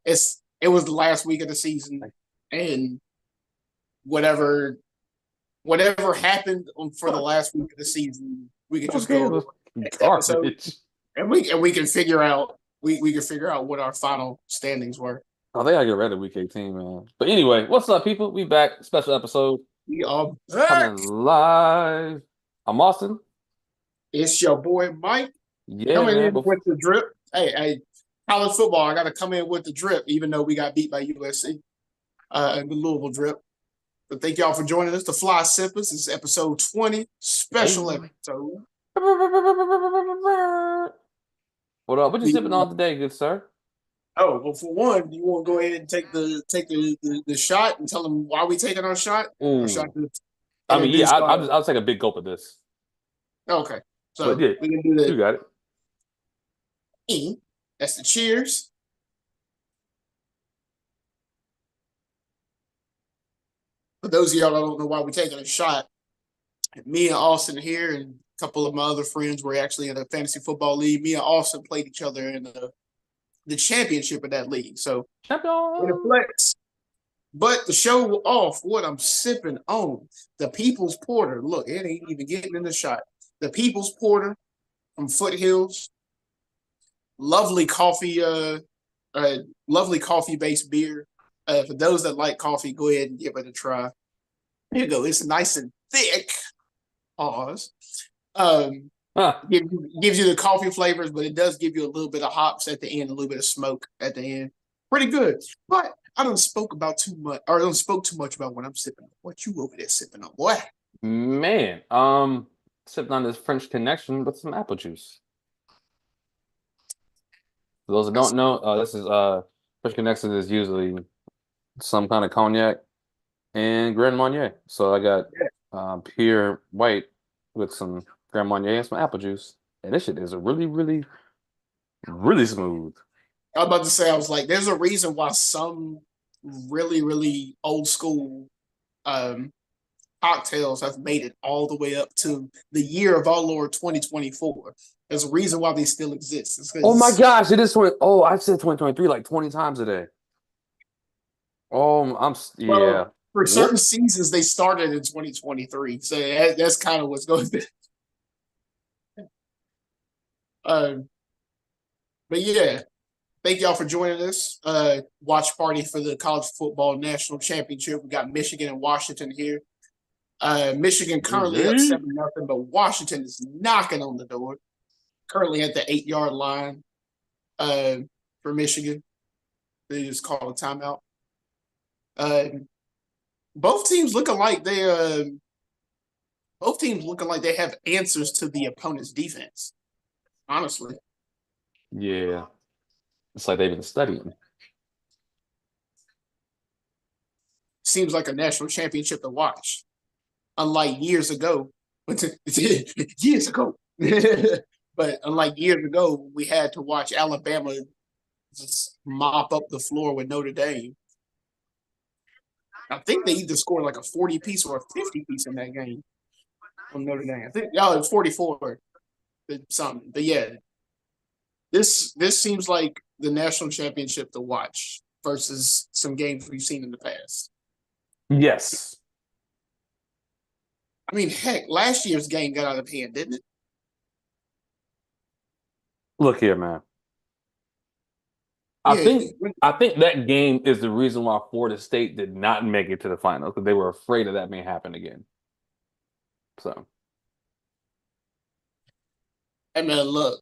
it was the last week of the season, and whatever happened for the last week of the season, we could just Okay, go it over was next episode, garbage. and we can figure out we can figure out what our final standings were. Oh, they gotta get rid of Week 18, man. But anyway, what's up, people? We back. Special episode We are coming back. live. I'm Austin. It's your boy Mike Yeah, coming man. in with the drip. Hey, college football. I got to come in with the drip, even though we got beat by USC. The Louisville drip. But thank y'all for joining us. The Fly Sippers. This is episode 20, special Hey. episode. What up? What you The, sipping on today, good sir? well, for one, you want to go ahead and take the shot and tell them why we taking our shot? Our shot Ooh. to I mean, yeah, introduce I'll take a big gulp of this. Okay, But so yeah, we can do you the got it. E. That's the cheers. For those of y'all that don't know why we're taking a shot, me and Austin here and a couple of my other friends were actually in a fantasy football league. Me and Austin played each other in the championship of that league. So in a Champion. flex. But the show off what I'm sipping on. The People's Porter. Look, it ain't even getting in the shot. The People's Porter from Foothills. Lovely coffee, lovely coffee-based beer. For those that like coffee, go ahead and give it a try. Here you go. It's nice and thick. Pause. Huh. Gives you the coffee flavors, but it does give you a little bit of hops at the end, a little bit of smoke at the end. Pretty good. But I don't spoke too much about what I'm sipping on. What you over there sipping on, boy? Man, sipping on this French connection with some apple juice. For those that That's, don't know, this is French connection is usually some kind of cognac and Grand Marnier. So I got pure white with some Grand Marnier and some apple juice. And this shit is really, really, really smooth. I was about to say, I was like, there's a reason why some really, really old school um, cocktails have made it all the way up to the year of our Lord 2024. There's a reason why they still exist. It's Oh my because gosh, it is 20. Oh, I've said 2023 like 20 times a day. Oh, yeah. well, for certain Whoops. seasons they started in 2023, so that's kind of what's going on. But yeah, thank y'all for joining us. Watch party for the college football national championship. We got Michigan and Washington here. Michigan currently up Mhm. 7-0, but Washington is knocking on the door. Currently at the 8-yard line uh, for Michigan. They just call a timeout. Uh, both teams looking like they have answers to the opponent's defense. Honestly, Yeah. It's like they've been studying. seems like a national championship to watch. Unlike years ago, years ago, but unlike years ago, we had to watch Alabama just mop up the floor with Notre Dame. I think they either scored like a 40 piece or a 50 piece in that game from Notre Dame. I think it was 44 something. But yeah, this seems like the national championship to watch versus some games we've seen in the past. Yes. I mean, heck, last year's game got out of hand, didn't it? Look here, man. I Yeah. think I think that game is the reason why Florida State did not make it to the finals because they were afraid of that may happen again. So Hey man, look,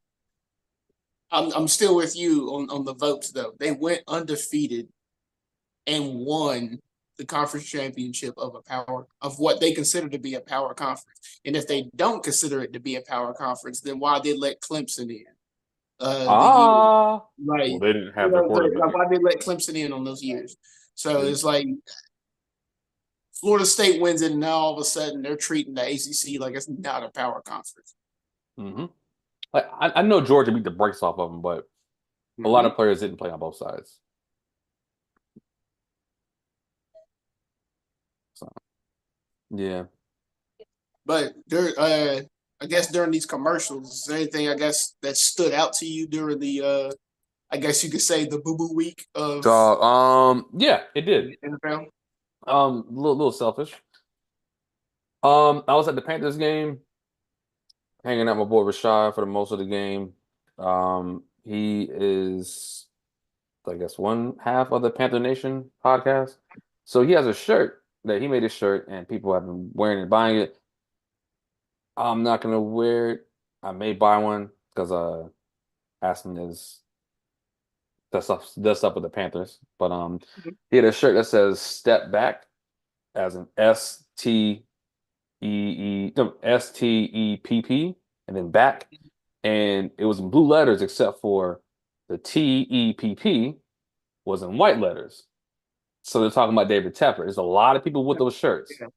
I'm still with you on the votes though. They went undefeated and won the conference championship of what they consider to be a power conference. And if they don't consider it to be a power conference, then why they let Clemson in the year well, like they didn't have their quarterback. why they let Clemson in on those years? So it's like Florida State wins it, and now all of a sudden they're treating the ACC like it's not a power conference. Mm-hmm. Like I know Georgia beat the brakes off of them, but a lot Mm-hmm. of players didn't play on both sides. So yeah. But I guess during these commercials, is there anything I guess that stood out to you during the I guess you could say the boo boo week of Yeah, it did. the NFL. Little selfish. I was at the Panthers game, hanging out with my boy Rashad for the most of the game. He is, I guess, one half of the Panther Nation podcast. So he has a shirt that he made a shirt, and people have been wearing it, buying it. I'm not gonna wear it. I may buy one because Aston is does stuff with the Panthers. But he had a shirt that says "Step Back" as an STEPP and then back, and it was in blue letters except for the TEPP was in white letters. So they're talking about David Tepper. There's a lot of people with those shirts, Yeah.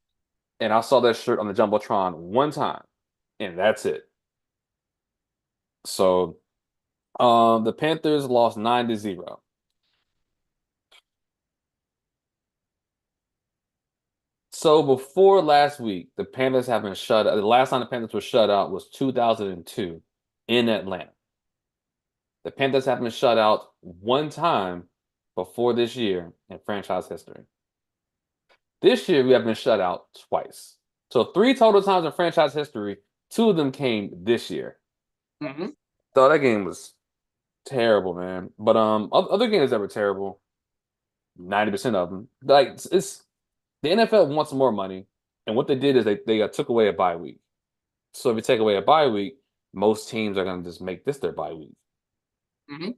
and I saw that shirt on the jumbotron one time, and that's it. So the Panthers lost 9-0. So before last week, the Panthers have been shut out. The last time the Panthers were shut out was 2002 in Atlanta. The Panthers have been shut out one time before this year in franchise history. This year, we have been shut out twice. So three total times in franchise history. Two of them came this year. Mm-hmm. So that game was terrible, man. But other games that were terrible, 90% of them. Like it's the NFL wants more money, and what they did is they took away a bye week. So if you take away a bye week, most teams are going to just make this their bye week. Mm-hmm. Week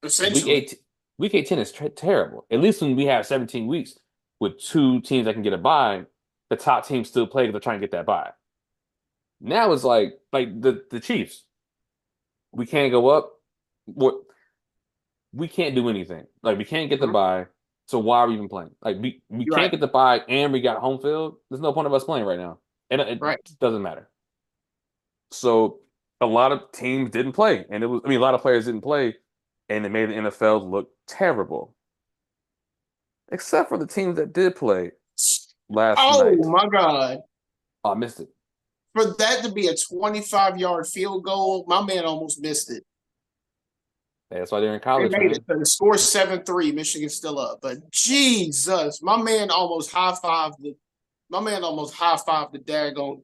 Essentially. 8, week 18 is terrible. At least when we have 17 weeks with two teams that can get a bye, the top teams still play because they're trying to get that bye. Now it's like the Chiefs. We can't go up. We can't do anything. Like we can't get the Mhm. bye. So why are we even playing? Like we You're can't right. get the bye and we got home field. There's no point of us playing right now. And it Right. doesn't matter. So a lot of teams didn't play. And a lot of players didn't play, and it made the NFL look terrible. Except for the teams that did play last Oh night. my God. I missed it. For that to be a 25-yard field goal, my man almost missed it. That's why they're in They college, made it. man. So the score 7-3. Michigan's still up. But Jesus, my man almost high-fived the daggone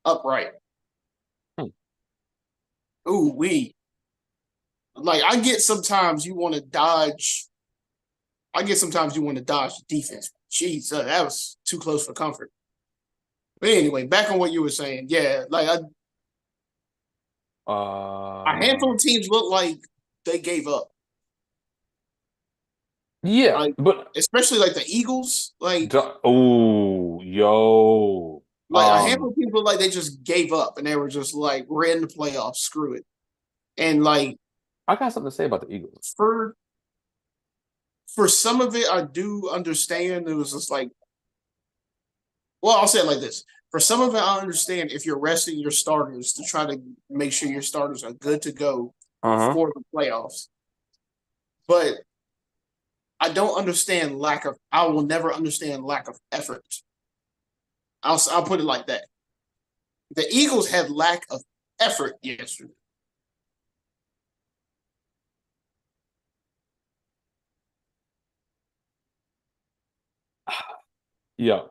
upright. Hmm. Ooh, wee. Like I get sometimes you want to dodge. I get sometimes you want to dodge the defense. Jeez, that was too close for comfort. But anyway, back on what you were saying. Yeah, like a Uh, handful of teams look like they gave up. yeah, Like but especially like the Eagles. oh, yo, Like a handful of people look like they just gave up and they were just like, we're in the playoffs, screw it. And like I got something to say about the Eagles. for for some of it, I do understand. It was just like, well, I'll say it like this. For some of it, I understand if you're resting your starters to try to make sure your starters are good to go Uh-huh. for the playoffs. But I don't understand lack of. I will never understand lack of effort. I'll put it like that. The Eagles had lack of effort yesterday. Yo,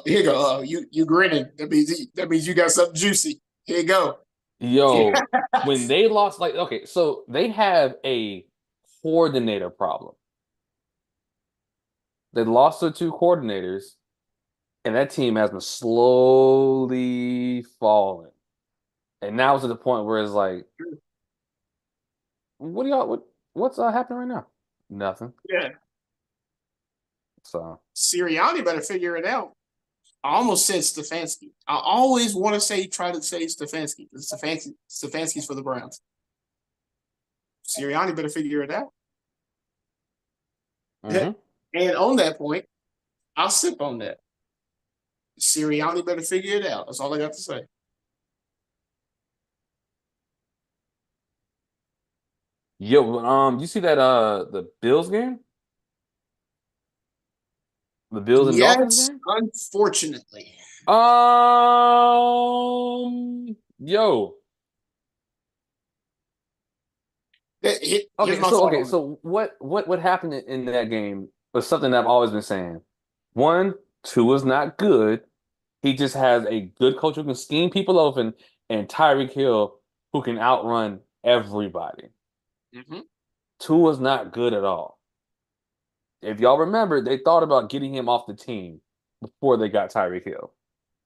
Here you go. You grinning. That means you got something juicy. Here you go. yo, when they lost, like, okay, so they have a coordinator problem. They lost their two coordinators, and that team has been slowly falling. And now it's to the point where it's like, what's happening right now? Nothing. Yeah. So Sirianni better figure it out. I almost said Stefanski. I always want to try to say Stefanski. Stefanski's for the Browns. Sirianni better figure it out. hmm And on that point, I'll sip on that. Sirianni better figure it out. That's all I got to say. Yo, you see that the Bills game? The Bills and Dolphins Yes, game? unfortunately. Yo, Here's my thought on it. So what happened in that game was something that I've always been saying. One, Tua's not good. He just has a good coach who can scheme people open, and Tyreek Hill who can outrun everybody. Hmm. Tua's not good at all. If y'all remember, they thought about getting him off the team before they got Tyreek Hill.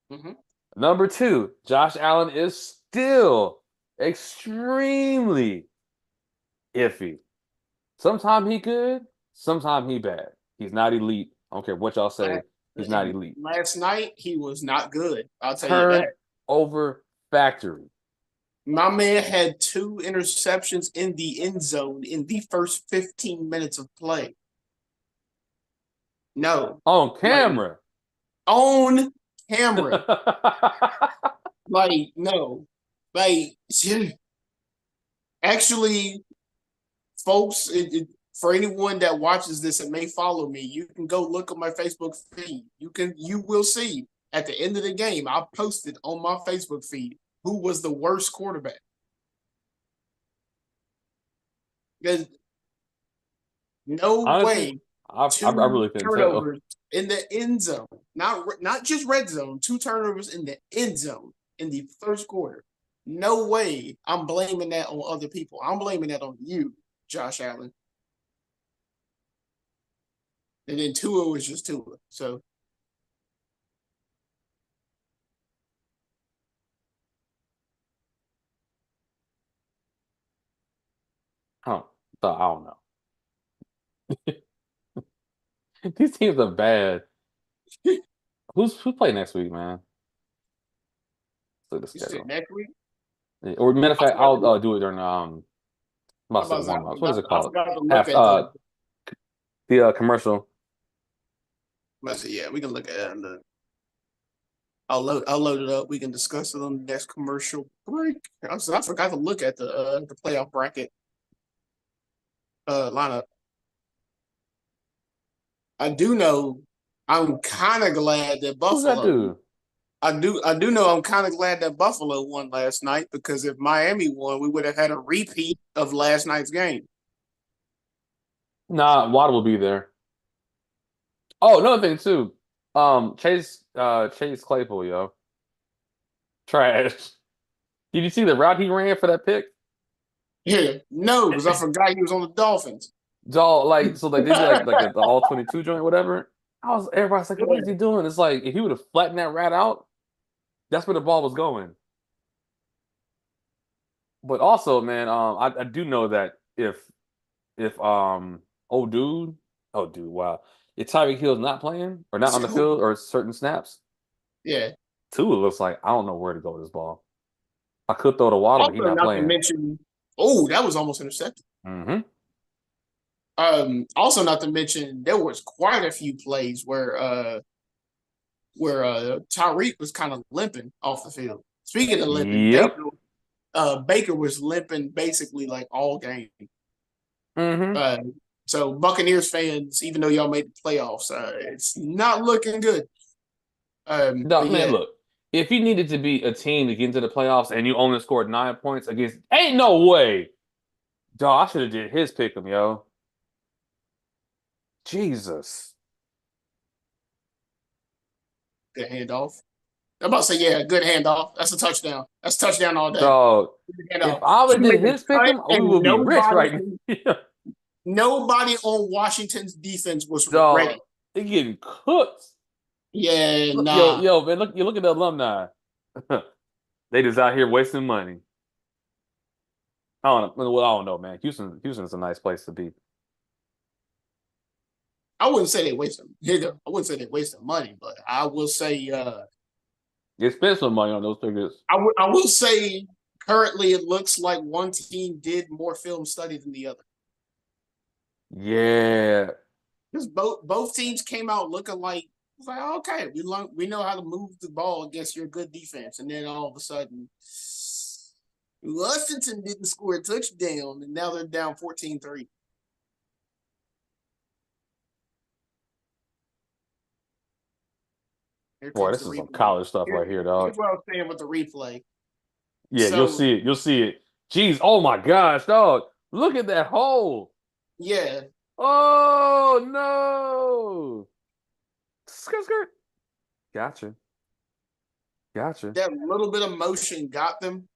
Hmm. Number two, Josh Allen is still extremely iffy. Sometimes he good, sometimes he bad. He's not elite. I don't care what y'all say. He's not elite. Last night he was not good. I'll tell you that. Turnover factory. My man had 2 interceptions in the end zone in the first 15 minutes of play. No, On like camera. on camera. Like no, like actually, folks. For anyone that watches this and may follow me, you can go look at my Facebook feed. You will see at the end of the game, I posted on my Facebook feed who was the worst quarterback. There's no Honestly, way I two really couldn't tell. turnovers in the end zone, not just red zone, 2 turnovers in the end zone in the first quarter. No way I'm blaming that on other people. I'm blaming that on you, Josh Allen. And then Tua was just Tua. So Huh. So I don't know. These teams are bad. Who play next week, man? Look at the you said schedule. next week. Or matter of I fact, forgot I'll to, do it during I'm about I, to say about to say, warm ups. What is it I called? forgot to look Half at the commercial. let's see, yeah, we can look at it. And, I'll load it up. We can discuss it on the next commercial break. I forgot to look at the playoff bracket lineup. I do know I'm kind of glad that Who's that Buffalo. dude? I do know I'm kind of glad that Buffalo won last night because if Miami won, we would have had a repeat of last night's game. Nah, Waddle will be there. Oh, another thing too. Chase Claypool, yo. Trash. Did you see the route he ran for that pick? Yeah, no, because I forgot he was on the Dolphins. All like so like they did like the all 22 joint, whatever. Everybody's like, what is he Yeah. doing? It's like if he would have flattened that rat out, that's where the ball was going. But also, man, I do know that if oh dude, wow. If Tyreek Hill's not playing or not on the field or certain snaps, Yeah. Tua looks like I don't know where to go with this ball. I could throw the water, but he's Also, not not to playing. mention, oh, that was almost intercepted. Mm-hmm. Also, not to mention, there was quite a few plays where Tyreek was kind of limping off the field. Speaking of limping, Yep. Baker was limping basically like all game. Mm-hmm. Uh, so Buccaneers fans, even though y'all made the playoffs, it's not looking good. No, But man, yeah, look. If you needed to be a team to get into the playoffs and you only scored 9 points against, ain't no way. Dog, I should have did his pick 'em, yo. Jesus. good handoff. I'm about to say, yeah, good handoff. That's a touchdown. That's a touchdown all day. Dog, Good if handoff. I would He have did made the his pick cut, 'em, we and would be rich right now. nobody on Washington's defense was Dog, ready. they getting cooked. Yeah, Look, nah. man, look at the alumni. They just out here wasting money. I don't know. Well, I don't know, man. Houston's a nice place to be. I wouldn't say they wasted. I wouldn't say they wasted money, but I will say, They spent some money on those tickets. I will say, currently it looks like one team did more film study than the other. Yeah. Because both teams came out looking like okay, we know how to move the ball against your good defense, and then all of a sudden, Washington didn't score a touchdown, and now they're down 14-3. Here Boy, comes this the is some replay. college stuff right here, dog. Here's what I was saying with the replay. Yeah, you'll So see it. You'll see it. Jeez, oh my gosh, dog. Look at that hole. Yeah, Oh no. Skirt, skirt. Gotcha. Gotcha. that little bit of motion got them.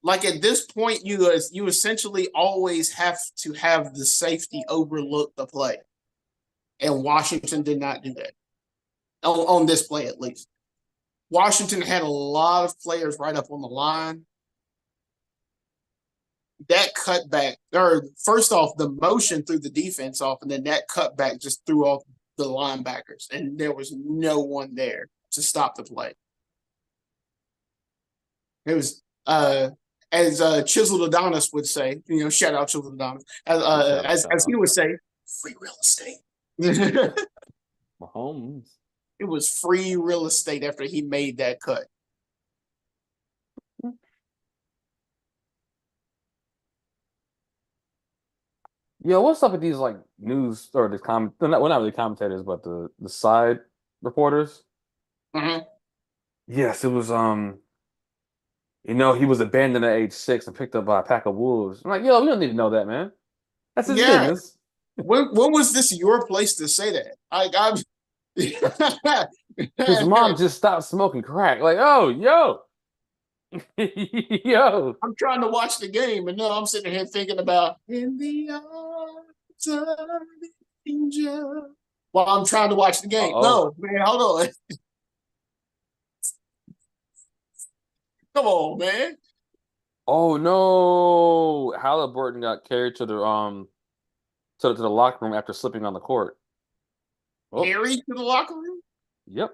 Like at this point, you essentially always have to have the safety overlook the play, and Washington did not do that on this play at least. Washington had a lot of players right up on the line. That cutback, or first off, the motion threw the defense off, and then that cutback just threw off the linebackers, and there was no one there to stop the play. It was as Chiseled Adonis would say, shout out Chiseled Adonis, Shout out, shout as he out. would say, free real estate. It Mahomes. was free real estate after he made that cut. Yo, what's up with these like news or the not really commentators, but the side reporters? Mm-hmm. Yes, it was he was abandoned at age 6 and picked up by a pack of wolves. I'm like, yo, we don't need to know that, man. That's his Yeah. business. When was this your place to say that? I'm His mom just stopped smoking crack. Like, oh, yo. Yo. I'm trying to watch the game, and no, I'm sitting here thinking about in the arms of the angel while I'm trying to watch the game. Uh-oh. No, man, hold on. Come on, man. Oh no. Halliburton got carried to the locker room after slipping on the court. Oh, Harry to the locker room? yep.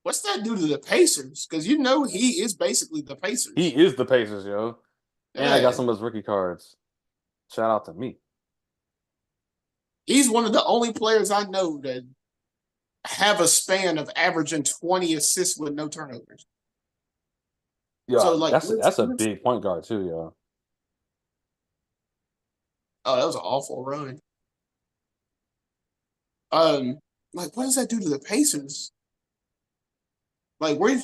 What's that do to the Pacers? Because he is basically the He Pacers. is the Pacers, yo. And I got Yeah. some of his rookie cards. Shout out to me. He's one of the only players I know that have a span of averaging 20 assists with no turnovers. So Yeah, like that's a big point guard too, yo. oh, that was an awful run. Like what does that do to the Pacers? Like where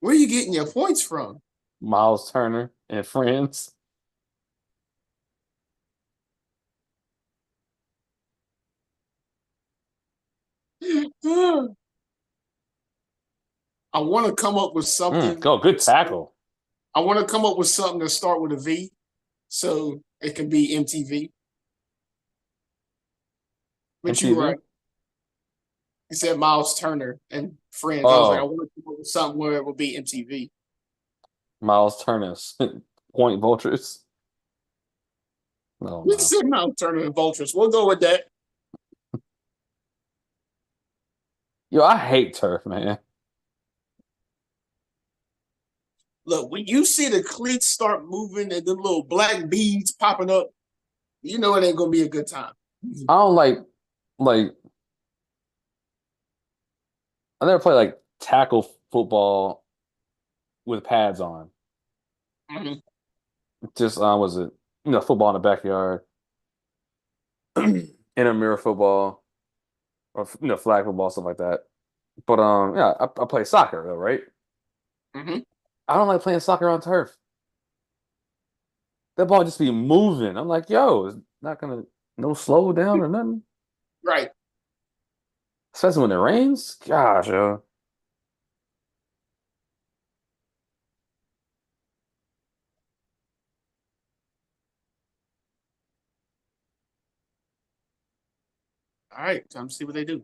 are you getting your points from? Miles Turner and friends. I want to come up with something. Go, good tackle. I want to come up with something to start with a V, so it can be MTV. But you were MTV. right. You said Miles Turner and friends. I was like, I Oh, want to come up with something where it would be MTV. Miles Turner's point vultures. Oh You no. said Miles Turner and Vultures. We'll go with that. Yo, I hate turf, man. Look, when you see the cleats start moving and the little black beads popping up, you know it ain't gonna be a good time. I don't like I never play like tackle football with pads on. Mhm. Just was it football in the backyard, intramural football, or flag football stuff like that. But yeah, I play soccer though, right? Mhm. I don't like playing soccer on turf. That ball just be moving. I'm like, yo, it's not gonna no slow down or nothing. Right. Especially when it rains. Gosh, yo. All right. Time to see what they do.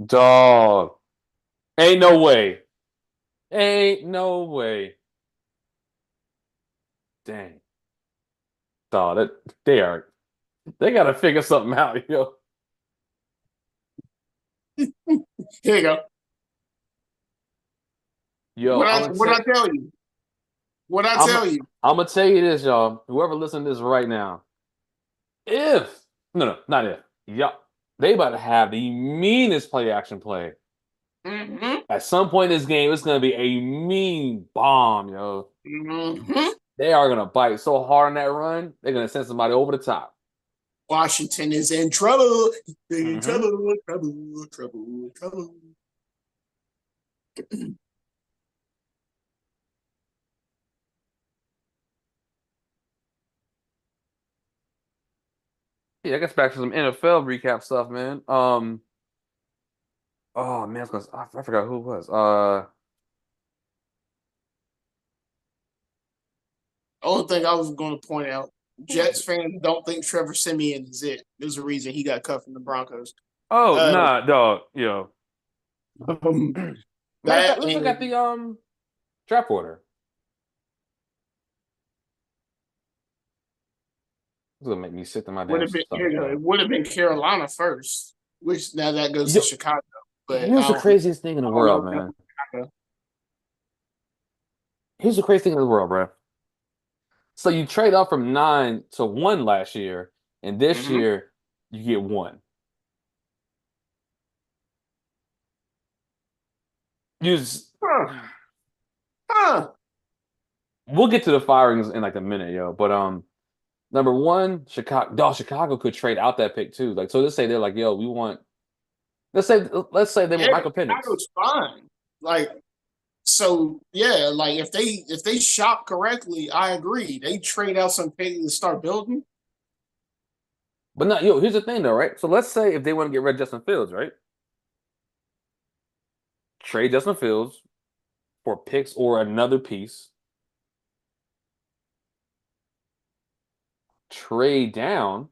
Dog. Ain't no way. Ain't no way. Dang. Dog, they gotta figure something out, yo. Here you go. Yo, What I tell you? What I I'm tell you? I'm gonna tell you this, y'all. Whoever listening to this right now, if no, not if, y'all, they about to have the meanest play action play. Mm-hmm. At some point in this game, it's gonna be a mean bomb, yo. Mm-hmm. They are gonna bite so hard on that run, they're gonna send somebody over the top. Washington is in trouble. In Mm-hmm. trouble, trouble, trouble, trouble. Yeah, I guess back to some NFL recap stuff, man. Oh man, I forgot who it was. Only thing I was going to point out, Who was Jets it? fans don't think Trevor Simeon is it. There's a reason he got cut from the Broncos. Oh, Uh, nah, dog, yo. Matter of fact, that let's look at and the draft order. This is gonna make me sit in my would damn have been stomach, it yo. would have been Carolina first, which now that goes to Yo, Chicago. But here's the craziest thing in the I don't know world, if that man. was Chicago. Here's the craziest thing in the world, bro. So you trade up from 9 to 1 last year, and this Mm-hmm. year you get one. You just, Huh. Huh. we'll get to the firings in like a minute, yo. But number one, Chicago could trade out that pick too. Like, so let's say they're like, yo, we want. Let's say they Yeah, want Michael Penix. Chicago's fine. Like so, yeah. Like if they shop correctly, I agree. They trade out some pay to start building. But not yo. Here's the thing, though, right? So let's say if they want to get rid of Justin Fields, right? Trade Justin Fields for picks or another piece. Trade down,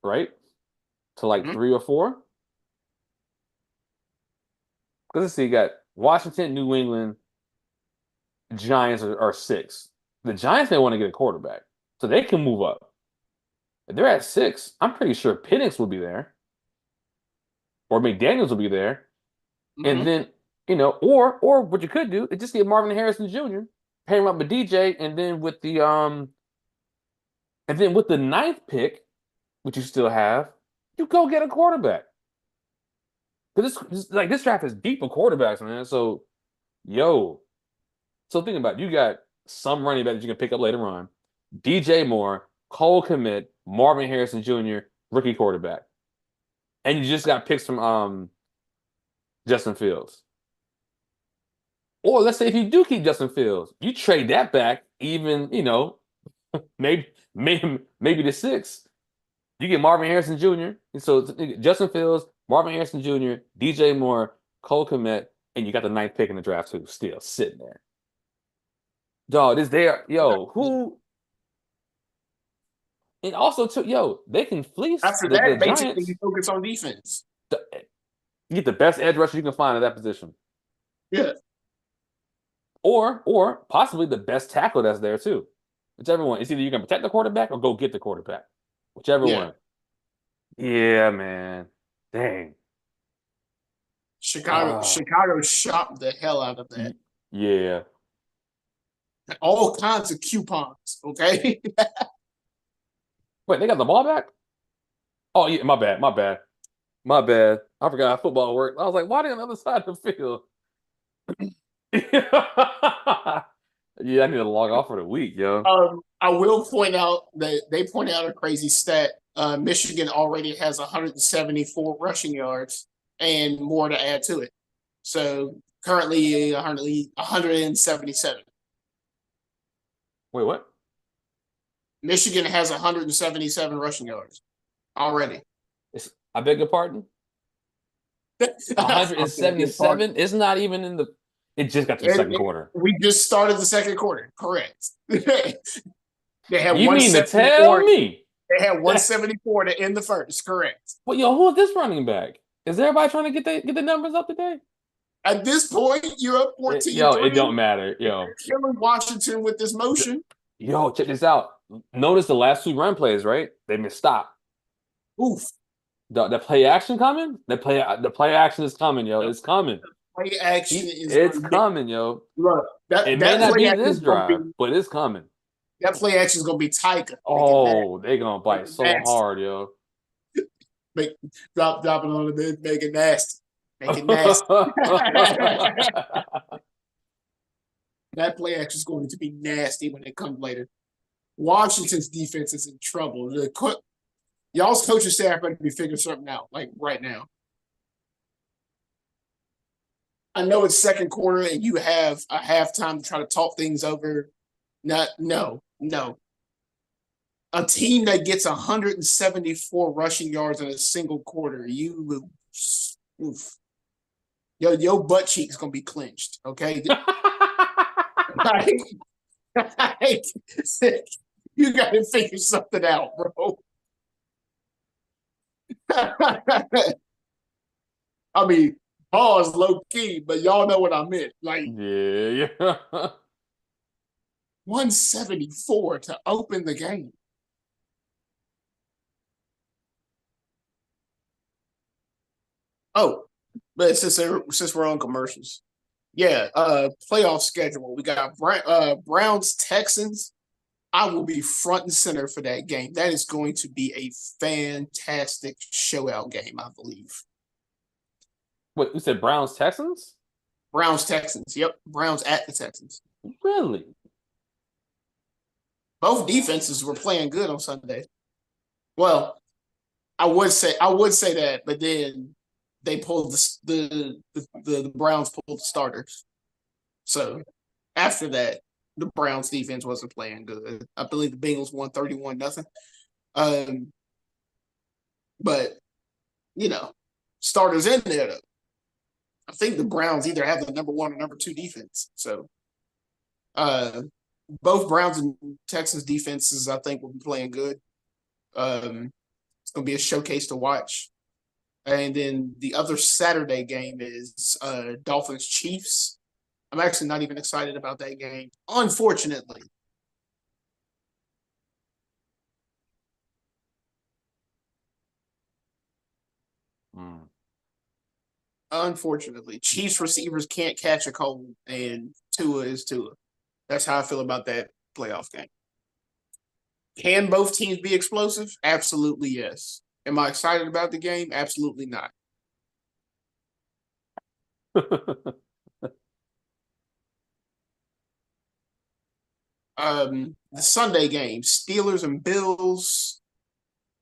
right, to like Mm-hmm. 3 or 4. Because let's see, you got Washington, New England, Giants are 6. The Giants may want to get a quarterback, so they can move up. If they're at 6, I'm pretty sure Penix will be there, or McDaniels will be there, and Mm-hmm. then or what you could do is just get Marvin Harrison Jr., pair him up with DJ, and then with the ninth pick, which you still have, you go get a quarterback. Because this draft is deep of quarterbacks, man. So yo, so think about it. You got some running back that you can pick up later on. DJ Moore, Cole Kmet, Marvin Harrison Jr., rookie quarterback. And you just got picks from Justin Fields. Or let's say if you do keep Justin Fields, you trade that back, even, maybe the 6. You get Marvin Harrison Jr. And so Justin Fields, Marvin Harrison Jr., DJ Moore, Cole Kmet, and you got the ninth pick in the draft too, still sitting there. Dog, this there, yo, who and also too, yo, they can fleece After the that, basically you Giants. focus on defense. You get the best edge rusher you can find at that position. Yeah. Or possibly the best tackle that's there too. Whichever one. It's either you can protect the quarterback or go get the quarterback. Whichever Yeah. one. Yeah, man. Dang. Ah, Chicago shot the hell out of that. yeah. All kinds of coupons. Okay. Wait, they got the ball back? Oh yeah, my bad, my bad. My bad. I forgot how football worked. I was like, why are they on the other side of the field? Yeah, I need to log off for the week, yo. I will point out that they point out a crazy stat. Michigan already has 174 rushing yards and more to add to it. So currently 177. Wait, what? Michigan has 177 rushing yards already. I beg your pardon? I beg your pardon. 177? It's not even in the. It just got to the second And quarter. we just started the second quarter. Correct. They had You mean to tell 174. me They had that? 174 to end the first. Correct. Well, yo, who is this running back? Is everybody trying to get the numbers up today? At this point, you're up Yo, it 14-3. don't matter. You're killing Washington with this motion. Check this out. Notice the last 2 run plays, right? They missed stop. Oof. The play action coming. The play action is coming, yo. The It's coming. play action is It's going to be. coming, yo. Look, It may that not play be action this is going to drive, be. but it's coming. That play action is going to be Tiger. Make it nasty. Oh, they gonna Make bite it so nasty. hard, yo. Make drop it on the bed. Make it nasty. Make it nasty. That play action is going to be nasty when it comes later. Washington's defense is in trouble. Y'all's coaching staff better be figuring something out, like right now. I know it's second quarter and you have a halftime to try to talk things over. No. A team that gets 174 rushing yards in a single quarter, oof. Your butt cheek's gonna be clenched. Okay, you got to figure something out, bro. I mean, pause low key, but y'all know what I meant. Like Yeah. 174 to open the game. Oh, but since we're on commercials, yeah, playoff schedule. We got Browns Texans. I will be front and center for that game. That is going to be a fantastic showout game, I believe. What you said? Browns Texans? Browns Texans. Yep, Browns at the Texans. Really? Both defenses were playing good on Sunday. Well, I would say that, but then they pulled the Browns pulled the starters. So after that, the Browns defense wasn't playing good. I believe the Bengals won 31-0. But you know, starters in there though. I think the Browns either have the number one or number two defense. So both Browns and Texans defenses, I think, will be playing good. It's going to be a showcase to watch. And then the other Saturday game is Dolphins Chiefs. I'm actually not even excited about that game, unfortunately. Unfortunately, Chiefs receivers can't catch a cold, and Tua is Tua. That's how I feel about that playoff game. Can both teams be explosive? Absolutely yes. Am I excited about the game? Absolutely not. The Sunday game, Steelers and Bills,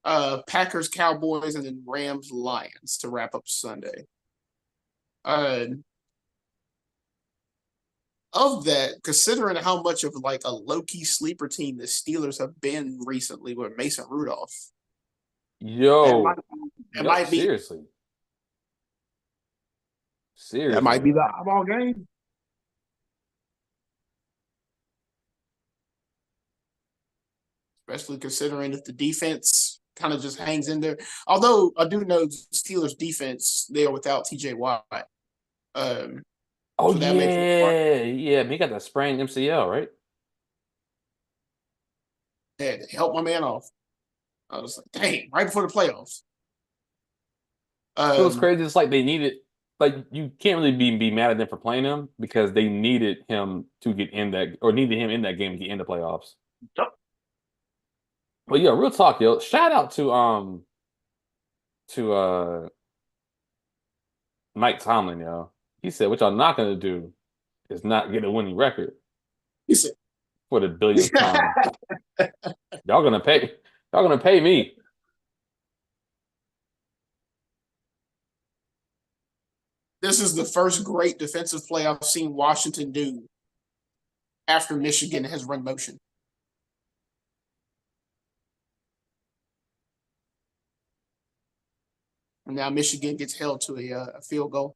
Packers, Cowboys, and then Rams, Lions to wrap up Sunday. Of that, considering how much of like a low-key sleeper team the Steelers have been recently with Mason Rudolph. Yo, that might be seriously. that Seriously, might be the man. eyeball game. Especially considering if the defense kind of just hangs in there. Although I do know Steelers defense, they are without TJ Watt. Oh So that makes yeah. He got that sprained MCL, right? to help my man off. I was like, dang, right before the playoffs. It was crazy. It's like they needed, like you can't really be mad at them for playing him because they needed him to get in that, or needed him in that game to get in the playoffs. But yeah, real talk, yo. Shout out to Mike Tomlin, yo. He said, "What y'all not gonna do is not get a winning record He said, for the billionth time. Y'all gonna pay. Y'all gonna pay me." this is the first great defensive play I've seen Washington do after Michigan has run motion. And now Michigan gets held to a field goal.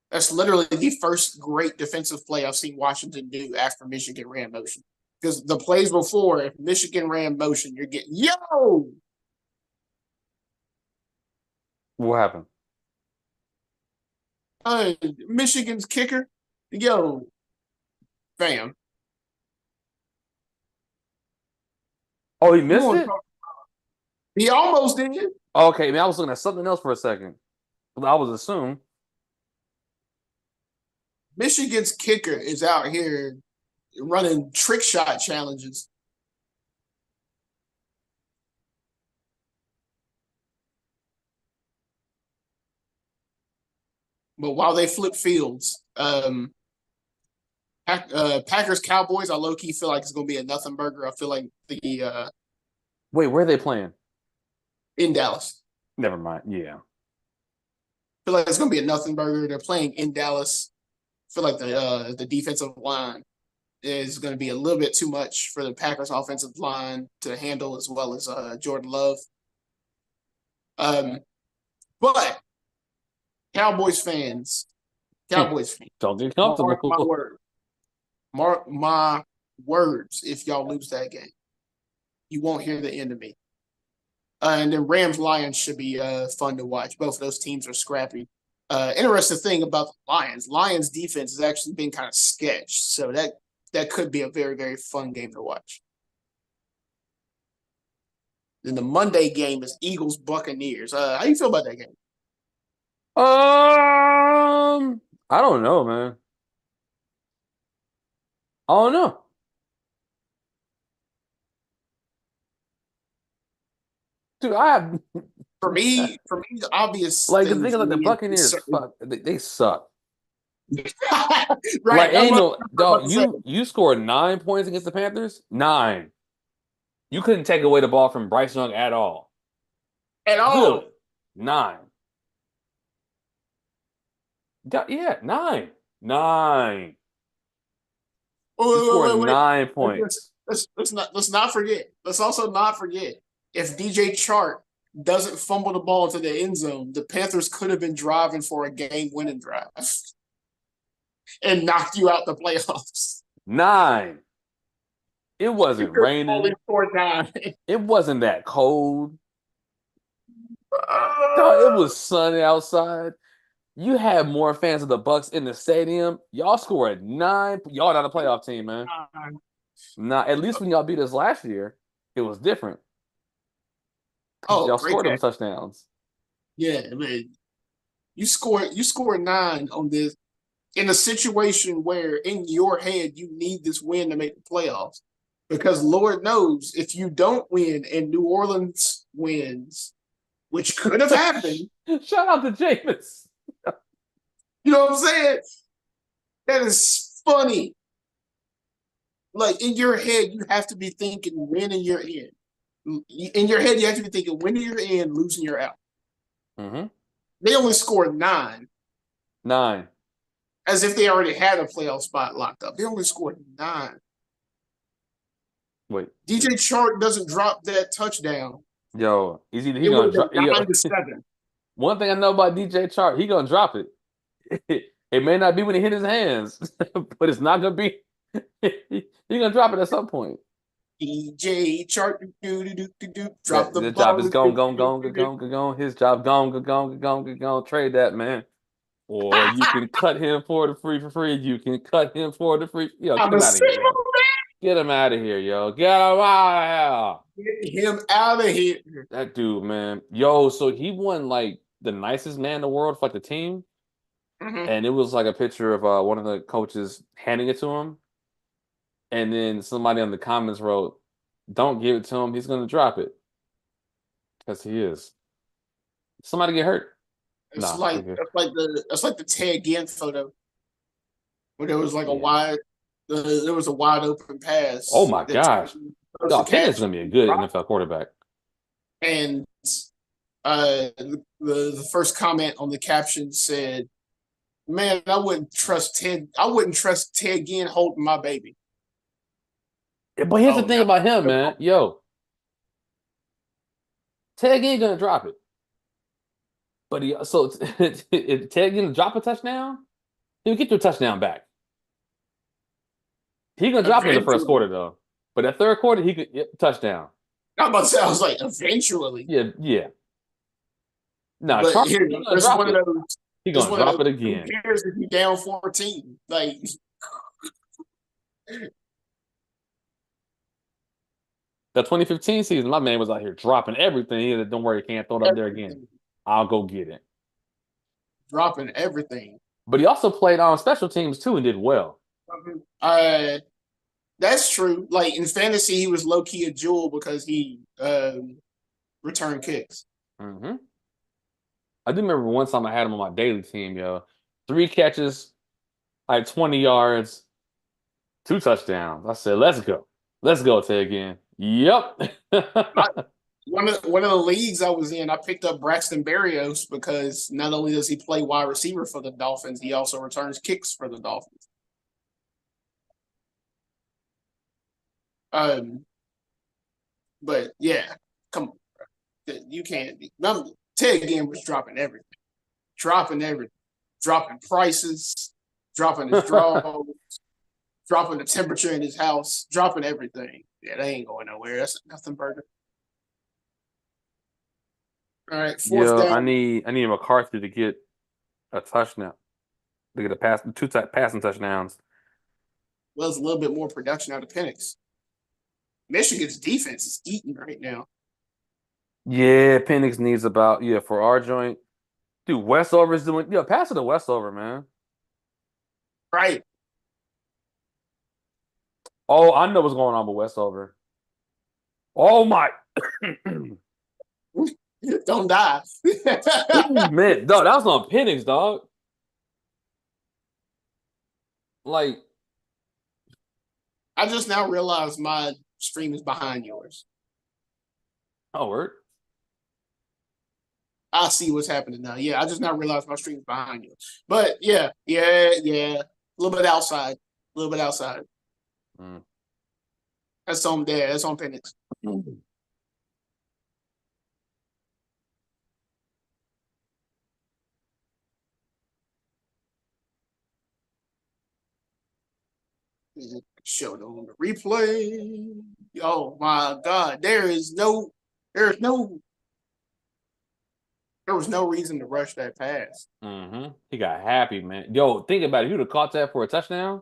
That's literally the first great defensive play I've seen Washington do after Michigan ran motion. Because the plays before, if Michigan ran motion, you're getting What happened? Michigan's kicker, yo, fam. Oh, he You missed want it? to He almost did. Okay, man, I was looking at something else for a second. I was assuming. Michigan's kicker is out here running trick shot challenges. But while they flip fields, Packers Cowboys, I low key feel like it's gonna be a nothing burger. I feel like the Wait, where are they playing? in Dallas. Never mind. Yeah. I feel like it's gonna be a nothing burger. They're playing in Dallas. I feel like the defensive line is going to be a little bit too much for the Packers offensive line to handle, as well as Jordan Love. Um, but Cowboys fans, Cowboys fans, Don't get mark my comfortable. word, mark my words. If y'all lose that game, you won't hear the end of me. And then Rams Lions should be fun to watch. Both of those teams are scrappy. Interesting thing about the Lions defense has actually been kind of sketch, so that could be a very, very fun game to watch. Then the Monday game is Eagles Buccaneers. How you feel about that game? I don't know, man. I don't know. Dude, I have For me, the obvious like the thing thing is for like the me Buccaneers fuck they suck. right. Like That's ain't what no I'm about dog, to say. you scored 9 points against the Panthers? 9. You couldn't take away the ball from Bryce Young at all. At Literally. all. 9. Yeah, 9. 9. You scored Wait. 9 points. Let's not forget. Let's also not forget if DJ Chark doesn't fumble the ball into the end zone, the Panthers could have been driving for a game-winning drive and knocked you out the playoffs. 9. It You wasn't could only raining. score 9. It wasn't that cold. Dog, it was sunny outside. You had more fans of the Bucks in the stadium. Y'all scored 9. Y'all not a playoff team, man. Not at least when y'all beat us last year, it was different. Oh, Y'all great scored them catch. touchdowns. Yeah, man. You scored 9 on this in a situation where in your head you need this win to make the playoffs. Because Lord knows if you don't win and New Orleans wins, which could have happened, Shout out to Jameis. you know what I'm saying? That is funny. Like in your head, you have to be thinking winning you're in. In your head, you have to be thinking winning you're in, losing you're out. Mm-hmm. They only scored 9, 9. as if they already had a playoff spot locked up. They only scored 9. Wait. DJ Chark doesn't drop that touchdown. Yo, he It would gonna have drop. been Yo, 9-7. one thing I know about DJ Chark, he gonna drop it. It may not be when he hit his hands, but it's not gonna be. He gonna drop it at some point. DJ Chark, drop That the the job ball. is gone. His job gone. Trade that man, or you can cut him for free. You can cut him for the free. Yo, get I'm him a out of here, yo. single Get him out of here, yo. Get him out man. Get him out of here. of here. That dude, man. Yo, so he won like the nicest man in the world for like the team, Mm-hmm. and it was like a picture of one of the coaches handing it to him, and then somebody in the comments wrote, "Don't give it to him. He's gonna drop it." Because he is. Somebody get hurt. It's Nah, we like good. that's like the Ted Ginn photo where there was like a Yeah. there was a wide open Oh pass my that Ted gosh. Ginn was supposed Dog, to Ted catch gonna be a and good drop, NFL quarterback. and the first comment on the caption said, "Man, I wouldn't trust Ted. I wouldn't trust Ted Ginn holding my baby." But here's the Oh, thing now about him, man. Yo, Ted ain't gonna drop it. But if Ted gonna drop a touchdown, he'll get your touchdown back. He gonna drop it in the first eventually. quarter though. But that third quarter, he could touchdown. I'm about to say, I was like, eventually. Yeah, yeah. Nah, But Chark, here, he gonna it's drop one of it. those. He It's gonna one of drop those. it Who again. cares if you down 14? Like, That 2015 season, my man was out here dropping everything. He said, "Don't worry, you can't throw it up there again. everything, I'll go get it." dropping everything. But he also played on special teams too and did well. Uh, that's true. Like in fantasy, he was low key a jewel because he returned kicks. Hmm I do remember one time I had him on my daily team, yo. 3 catches, like 20 yards, 2 touchdowns. I said, let's go. Let's go, Ted again. Yep. one of the leagues I was in, I picked up Braxton Berrios because not only does he play wide receiver for the Dolphins, he also returns kicks for the Dolphins. Um, but yeah, come on, you can't. Ted Ginn was dropping everything, dropping prices, dropping his draws, dropping the temperature in his house, dropping everything. Yeah, they ain't going nowhere. That's nothing burger. All right, fourth Yo, down. I need McCarthy to get a touchdown. To get a pass, passing touchdowns. Well, it's a little bit more production out of Penix. Michigan's defense is eating right now. Yeah, Penix needs about for our joint. Dude, Westover's doing pass it to Westover, man. Right. Oh, I know what's going on with Westover. Oh my Don't die. man, dog, that was on Penix, dog. Like, I just now realized my stream is behind yours. oh word. I see what's happening now. Yeah, I just now realized my stream is behind you. But yeah. A little bit outside. A little bit outside. Mm. That's on there. That's on Penix. Showed on the replay. Oh my God. There's no there was no reason to rush that pass. He got happy, man. Yo, think about it. If you'd have caught that for a touchdown,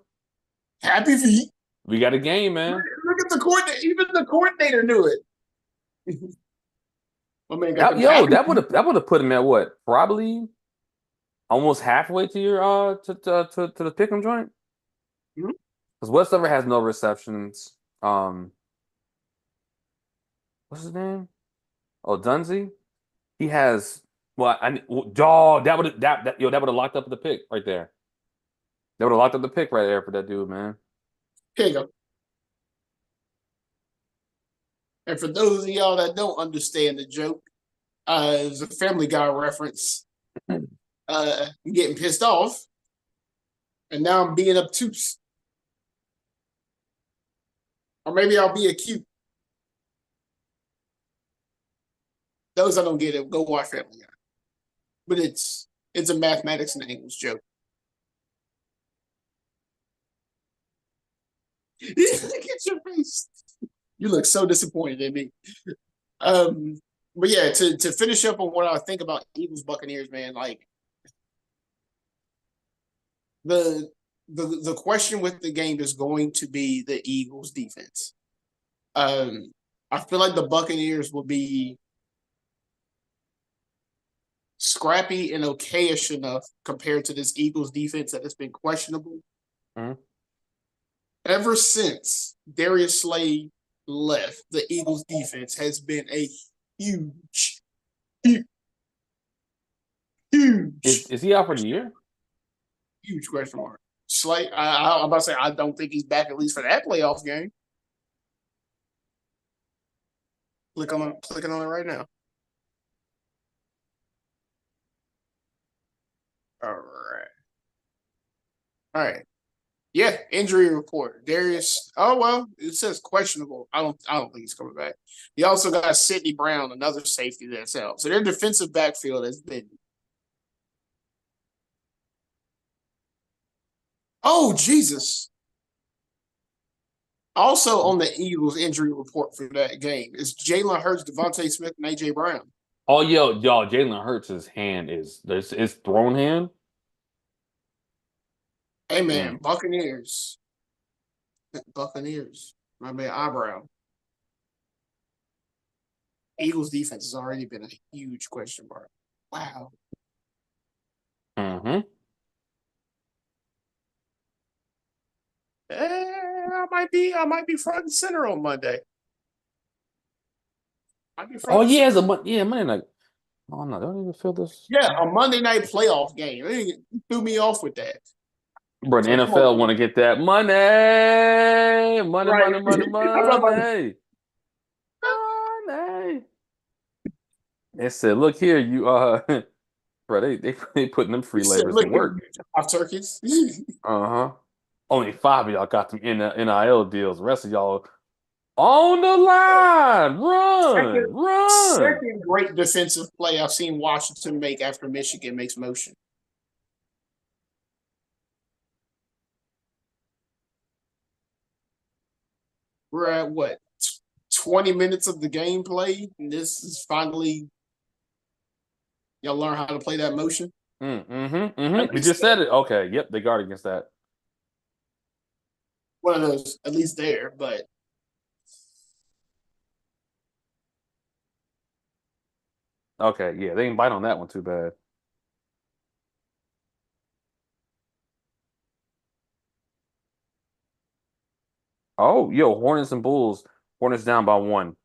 Happy feet. we got a game, man. Look at the coordinator. Even the coordinator knew it. My man got That, them yo, happy that would feet. have that would have put him at what? Probably almost halfway to your to the pick'em joint. Mhm. Because Westover has no receptions. What's his name? Oh, Dunzy. He has well, dog. That would that would have locked up the pick right there. That would have locked up the pick right there for that dude, man. Here you go. And for those of y'all that don't understand the joke, it's a Family Guy reference. I'm getting pissed off, and now I'm being obtuse, or maybe I'll be acute. Those that don't get it, go watch Family Guy. But it's a mathematics and English joke. Look at your face. You look so disappointed in me. Um, but yeah, to finish up on what I think about Eagles Buccaneers, man, like the the question with the game is going to be the Eagles defense. Um, I feel like the Buccaneers will be scrappy and okayish enough compared to this Eagles defense that has been questionable. Mhm. Ever since Darius Slay left, the Eagles defense has been a huge, huge, Is huge, is he out for the year? huge question mark. Slay, I'm about to say I don't think he's back at least for that playoff game. Clicking on it right now. All right. Yeah, injury report. Darius. Oh well, it says questionable. I don't think he's coming back. You also got Sidney Brown, another safety that's out. So their defensive backfield has been. Oh Jesus! Also on the Eagles injury report for that game is Jalen Hurts, Devontae Smith, and AJ Brown. Oh, yo, Jalen Hurts' hand is this his thrown hand. Hey man, Mm. Buccaneers. My man eyebrow. Eagles defense has already been a huge question mark. Wow. Mm-hmm. I might be front and center on Monday. I'd be Oh front and yeah, center. Monday night. Oh no, they don't even feel this. Yeah, a Monday night playoff game. They threw me off with that. Bro, It's the like, come on, NFL want to get that money, money, right? money, money, I'm about money, money. They said, "Look here, you bro, they putting them He free said, labors to "Look here, work." you job turkeys." Uh-huh. Only five of y'all got them in NIL deals. The rest of y'all on the line. Second, Run, run. second great defensive play I've seen Washington make after Michigan makes motion. We're at what 20 minutes of the gameplay, and this is finally y'all learn how to play that motion. At We least just said it. Okay, yep, they guard against that. one of those, at least there. But Okay, yeah, they didn't bite on that one too bad. Oh, yo, Hornets and Bulls. Hornets down by one.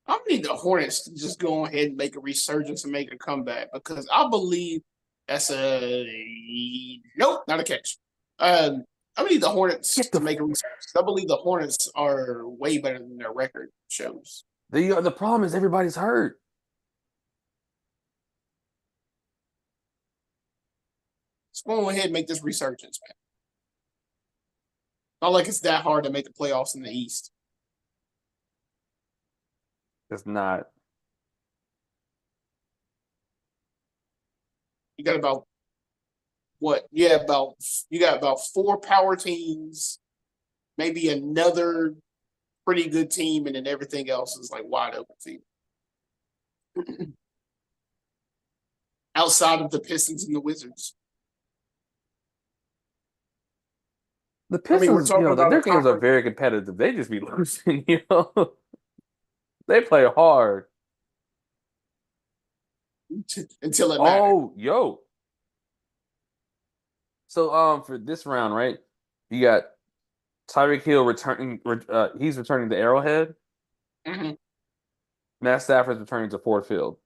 I need the Hornets to just go ahead and make a resurgence and make a comeback because I believe that's a nope, not a catch. I need the Hornets Get the to make a resurgence. I believe the Hornets are way better than their record shows. the problem is everybody's hurt. Let's go ahead and make this resurgence, man. Not like it's that hard to make the playoffs in the East. It's not. You got about what? Yeah, about you got about four power teams, maybe another pretty good team, and then everything else is like wide open team. Outside of the Pistons and the Wizards. The I mean, we're Pistons, talking about a their games are conference very competitive. They just be losing. They play hard. until it matters. Oh, yo. So for this round, right? You got Tyreek Hill returning. He's returning to Arrowhead. Mm-hmm. Matt Stafford's returning to Ford Field.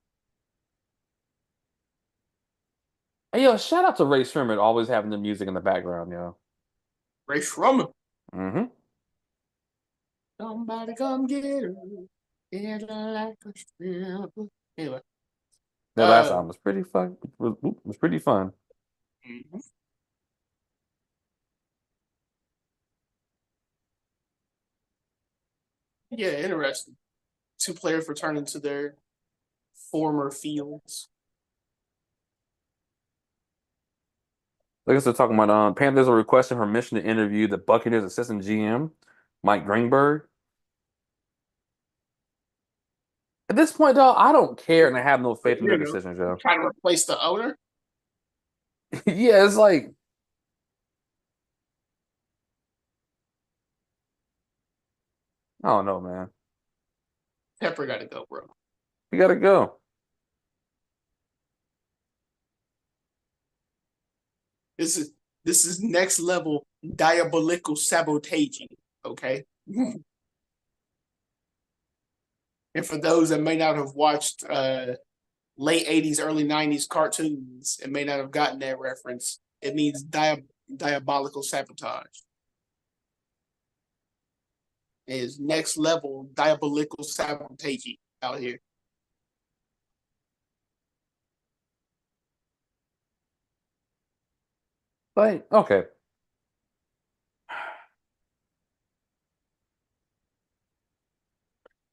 Hey, yo, shout out to Ray Sherman always having the music in the background, yo. Ray Shrummer. Mm-hmm. Somebody come get her. Get her like a stripper. Anyway, That last album was pretty fun. Was pretty fun. mhm. Yeah, interesting. Two players returning to their former fields. Like I said, talking about Panthers are requesting permission to interview the Buccaneers assistant GM, Mike Greenberg. At this point, though, I don't care and I have no faith in their You know, decisions, yo. trying to replace the owner. Yeah, it's like I don't know, man. Pepper got to go, bro. You gotta go. This is this is next level diabolical sabotaging. Okay. And for those that may not have watched late 80s, early 90s cartoons and may not have gotten that reference, it means diabolical sabotage. It is next level diabolical sabotage out here. But okay.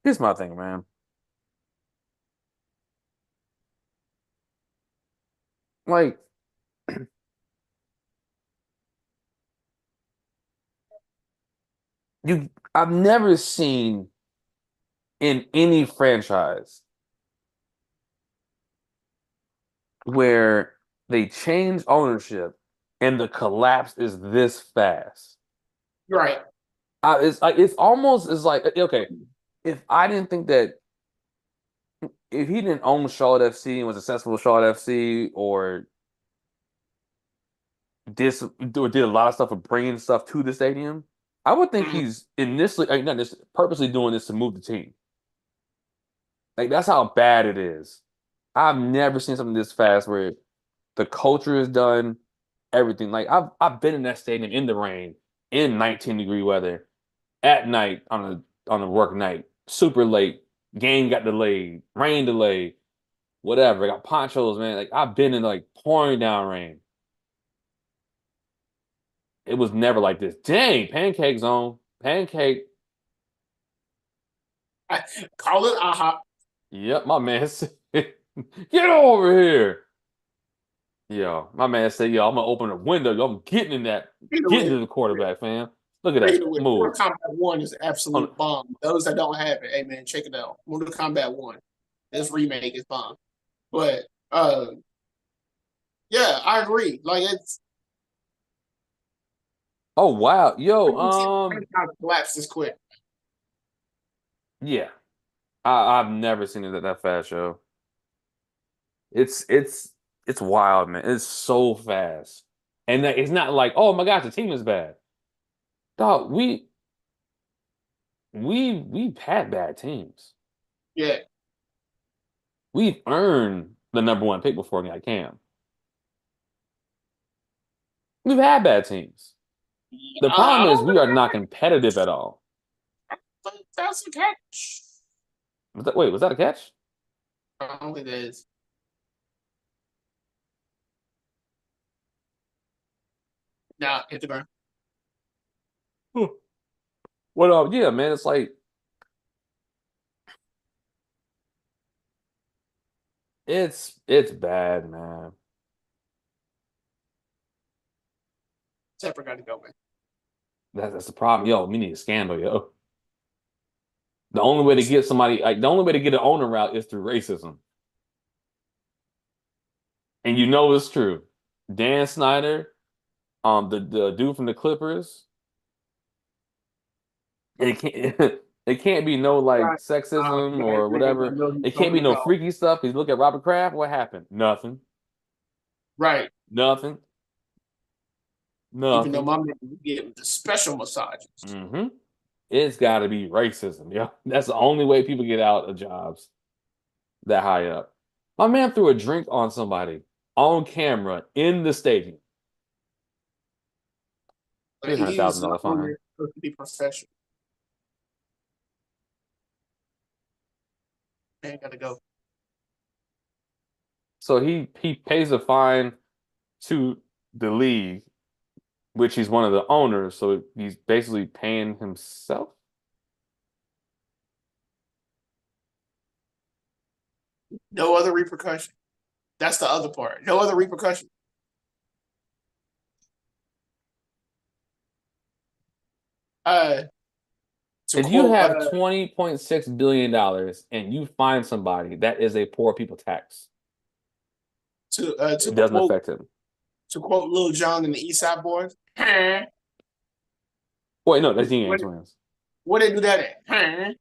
Here's my thing, man. Like, I've never seen in any franchise where they change ownership and the collapse is this fast. Right. It's like it's like okay, if I didn't think that if he didn't own Charlotte FC and was successful with Charlotte FC or did a lot of stuff of bringing stuff to the stadium, I would think Mhm. he's initially not just purposely doing this to move the team. Like that's how bad it is. I've never seen something this fast where the culture is done, everything. Like I've been in that stadium in the rain, in 19-degree weather, at night on a work night, super late. Game got delayed, rain delayed, whatever. I got ponchos, man. Like I've been in like pouring down rain. It was never like this. Dang, pancake zone, pancake. Call it aha. Yep, my man said, get over here. Yo, my man said, yo, I'm gonna open a window. Yo, I'm getting in that, Either getting way, to the quarterback, fam. Look at either that way, move. Mortal Kombat 1 is On, absolute bomb. Those that don't have it, hey man, check it out. Mortal Kombat 1. This remake is bomb. But yeah, I agree. Like it's oh wow, I yo, didn't see the franchise collapse this quick. yeah, I've never seen it that fast, yo. It's wild, man. It's so fast, and it's not like, oh my gosh, the team is bad. Dog, we've had bad teams. Yeah. We've earned the #1 pick before we got Cam. We've had bad teams. The I problem is don't we are not competitive at all. think that's a catch. Wait, was that a catch? I don't think that is. Nah, hit the ground. What yeah, man, it's like it's bad, man. Tepper got to go, man. That's the problem. Yo, we need a scandal, yo. The only way to get somebody, like the only way to get an owner out is through racism. And you know it's true. Dan Snyder, the dude from the Clippers, it can't it can't be no like Right. sexism Yeah, I or agree because I whatever. know he's It can't going be to no go. freaky stuff. He's look at Robert Kraft. What happened? Nothing. Right. Nothing. Even though Nothing. my man get the special massages. Hmm. It's got to be racism, yeah. That's the only way people get out of jobs that high up. My man threw a drink on somebody on camera in the stadium. But Three hundred he's thousand an dollar fine. owner supposed to be professional. Man, got to go. So he pays a fine to the league, which he's one of the owners. So he's basically paying himself. No other repercussion. That's the other part. No other repercussion. Uh, to If you quote, have $20.6 billion and you find somebody, that is a poor people tax. to It doesn't quote, affect him. to quote Lil Jon and the East Side Boys. Huh? Wait, no, that's Ying What, Yang Twins. what they do that at? Huh?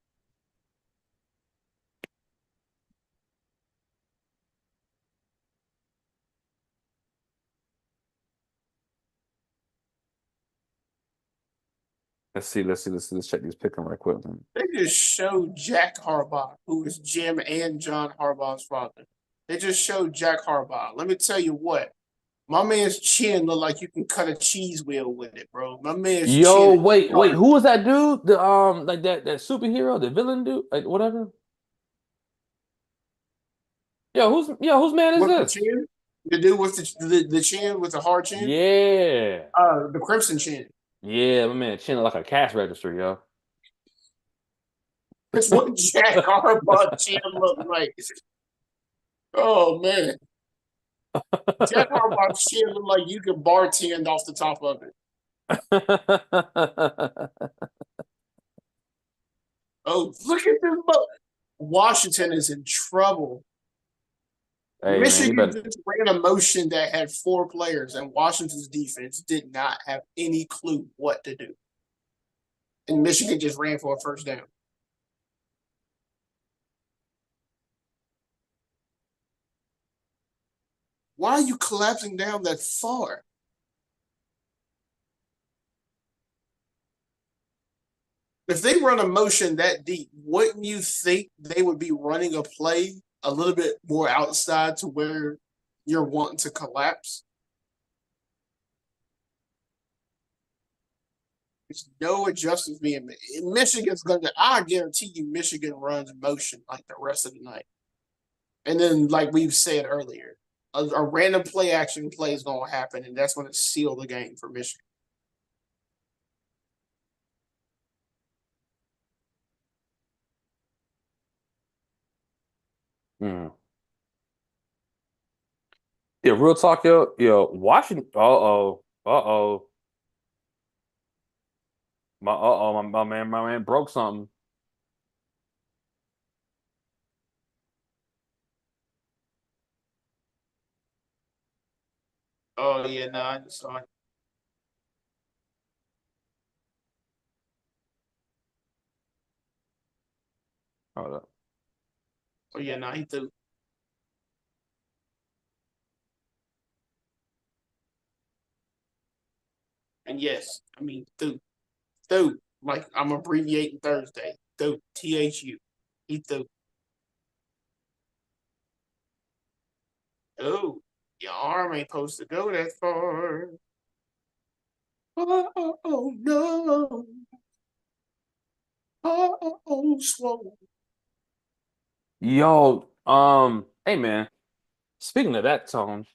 Let's check these pick 'em right quick. They just showed Jack Harbaugh, who is Jim and John Harbaugh's father. They just showed Jack Harbaugh. Let me tell you what. My man's chin look like you can cut a cheese wheel with it, bro. My man's Yo, chin is wait, sharp. who was that dude? The like that superhero, the villain dude, like whatever. Whose man is What's the this? chin? The dude with the chin with the hard chin? Yeah, The crimson chin. yeah, my man chin like a cash register, yo. That's what Jack Harbaugh chin look like. Oh man. Jack Harbaugh's chin look like you can bartend off the top of it. Oh, look at this. Washington is in trouble. Hey man, you Michigan better. just ran a motion that had 4 players, and Washington's defense did not have any clue what to do. And Michigan just ran for a first down. Why are you collapsing down that far? If they run a motion that deep, wouldn't you think they would be running a play a little bit more outside to where you're wanting to collapse? There's no adjustments being made. Michigan's gonna. I guarantee you, Michigan runs motion like the rest of the night. And then, like we've said earlier, a random play action play is gonna happen, and that's gonna seal the game for Michigan. Mm. Yeah, real talk, yo, Washington. Uh-oh. My man broke something. Oh yeah, no, I just saw it. Hold up. Oh yeah, no, he threw. And yes, I mean threw. Like I'm abbreviating Thursday. Threw THU. He threw. Oh, your arm ain't supposed to go that far. Oh no. Swole. Yo, hey man. Speaking of that tone,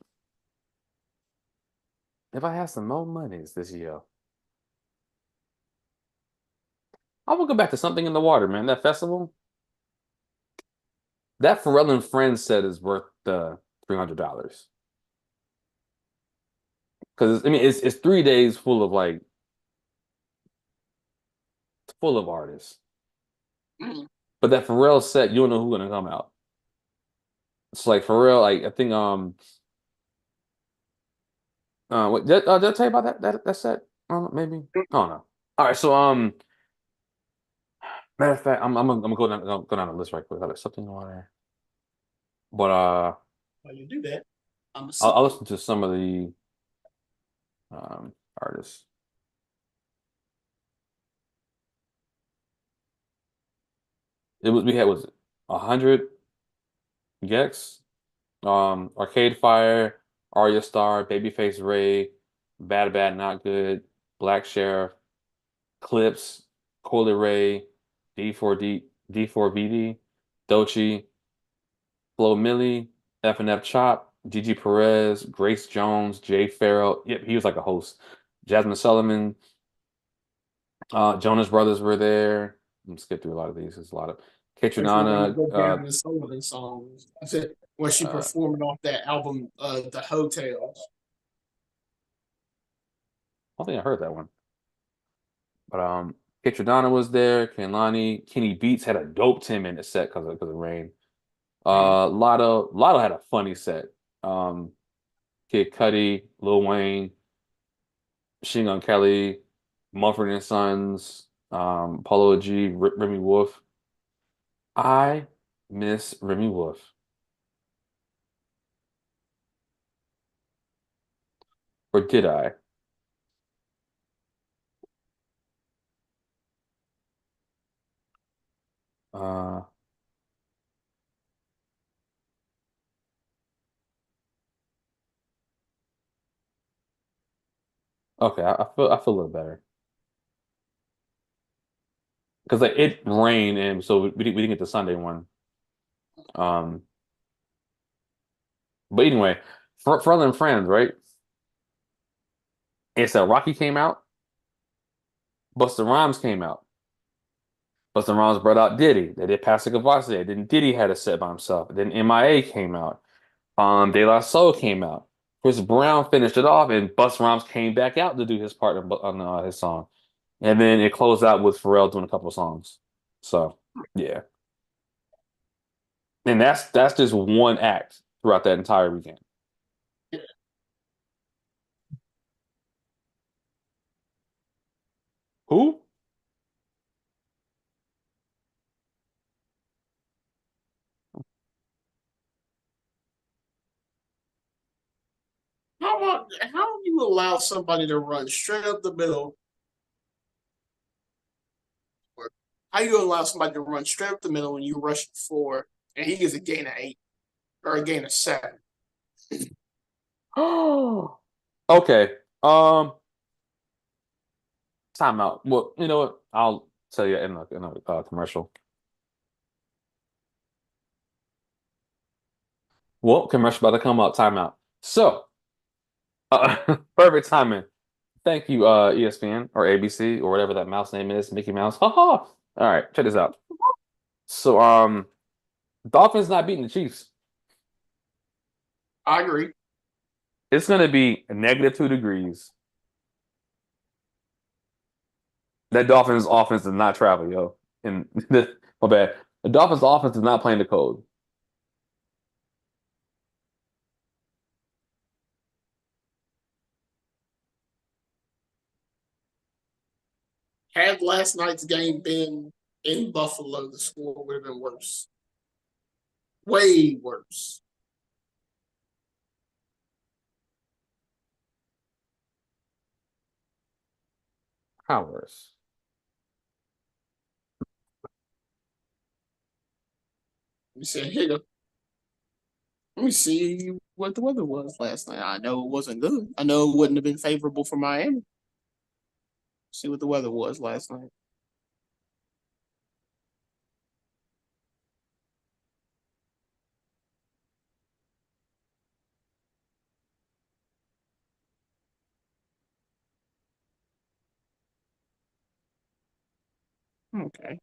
if I had some more monies this year, I would go back to something in the water, man. That festival, that Pharrell and Friends set is worth the $300. Because I mean, it's 3 days full of like full of artists. Mm. But that Pharrell set, you don't know who's gonna come out. It's like Pharrell, like I think what did I tell you about that set? Maybe I don't know. All right, so matter of fact, I'm gonna go down the list right quick. Hold on, something on there. But While you do that, I'm a I'll sip. listen to some of the artists. We had was 100 Gex, Arcade Fire, Arya Star, Babyface Ray, Bad Bad Not Good, Black Sheriff, Clips, Coily Ray, D4D, D4BD, Dochi, Flo Milli, F&F Chop, Gigi Perez, Grace Jones, Jay Farrell. Yep, he was like a host. Jasmine Sullivan, Jonas Brothers were there. I'm gonna skip through a lot of these. There's a lot of First, we're gonna Ketronana. go down to some of the songs. I said when she Uh, performed off that album, The Hotels. I don't think I heard that one. But Ketronana was there. Kehlani, Kenny Beats had a dope 10-minute set because of rain. Mm. Lotto had a funny set. Um, Kid Cudi, Lil Wayne, Machine Gun Kelly, Mumford and Sons, Polo G, Remy Wolf. I miss Remy Wolf. Or did I? Uh, okay, I feel a little better because like it rained and so we didn't get the Sunday one. Um, but anyway, for other friends, right? It's Rocky came out, Busta Rhymes came out. Busta Rhymes brought out Diddy. They did Pastor Cavassier. Then Diddy had a set by himself. Then MIA came out. De La Soul came out. Chris Brown finished it off, and Busta Rhymes came back out to do his part on his song. And then it closed out with Pharrell doing a couple of songs. So yeah, and that's just one act throughout that entire weekend. Who? How do you allow somebody to run straight up the middle? Or how you allow somebody to run straight up the middle when you rush four and he gets a gain of 8 or a gain of 7? Oh, okay. Um, Timeout. Well, you know what? I'll tell you in a commercial. Well, commercial about to come up. Timeout. So, perfect timing. Thank you, ESPN or ABC or whatever that mouse name is, Mickey Mouse. Ha ha. All right, check this out. So, Dolphins not beating the Chiefs. I agree. It's gonna be -2 degrees. That Dolphins offense does not travel, yo. And my bad. The Dolphins offense is not playing the cold. Had last night's game been in Buffalo, the score would have been worse. Way worse. How worse? You said, hey, let me see what the weather was last night. I know it wasn't good. I know it wouldn't have been favorable for Miami. See what the weather was last night. Okay.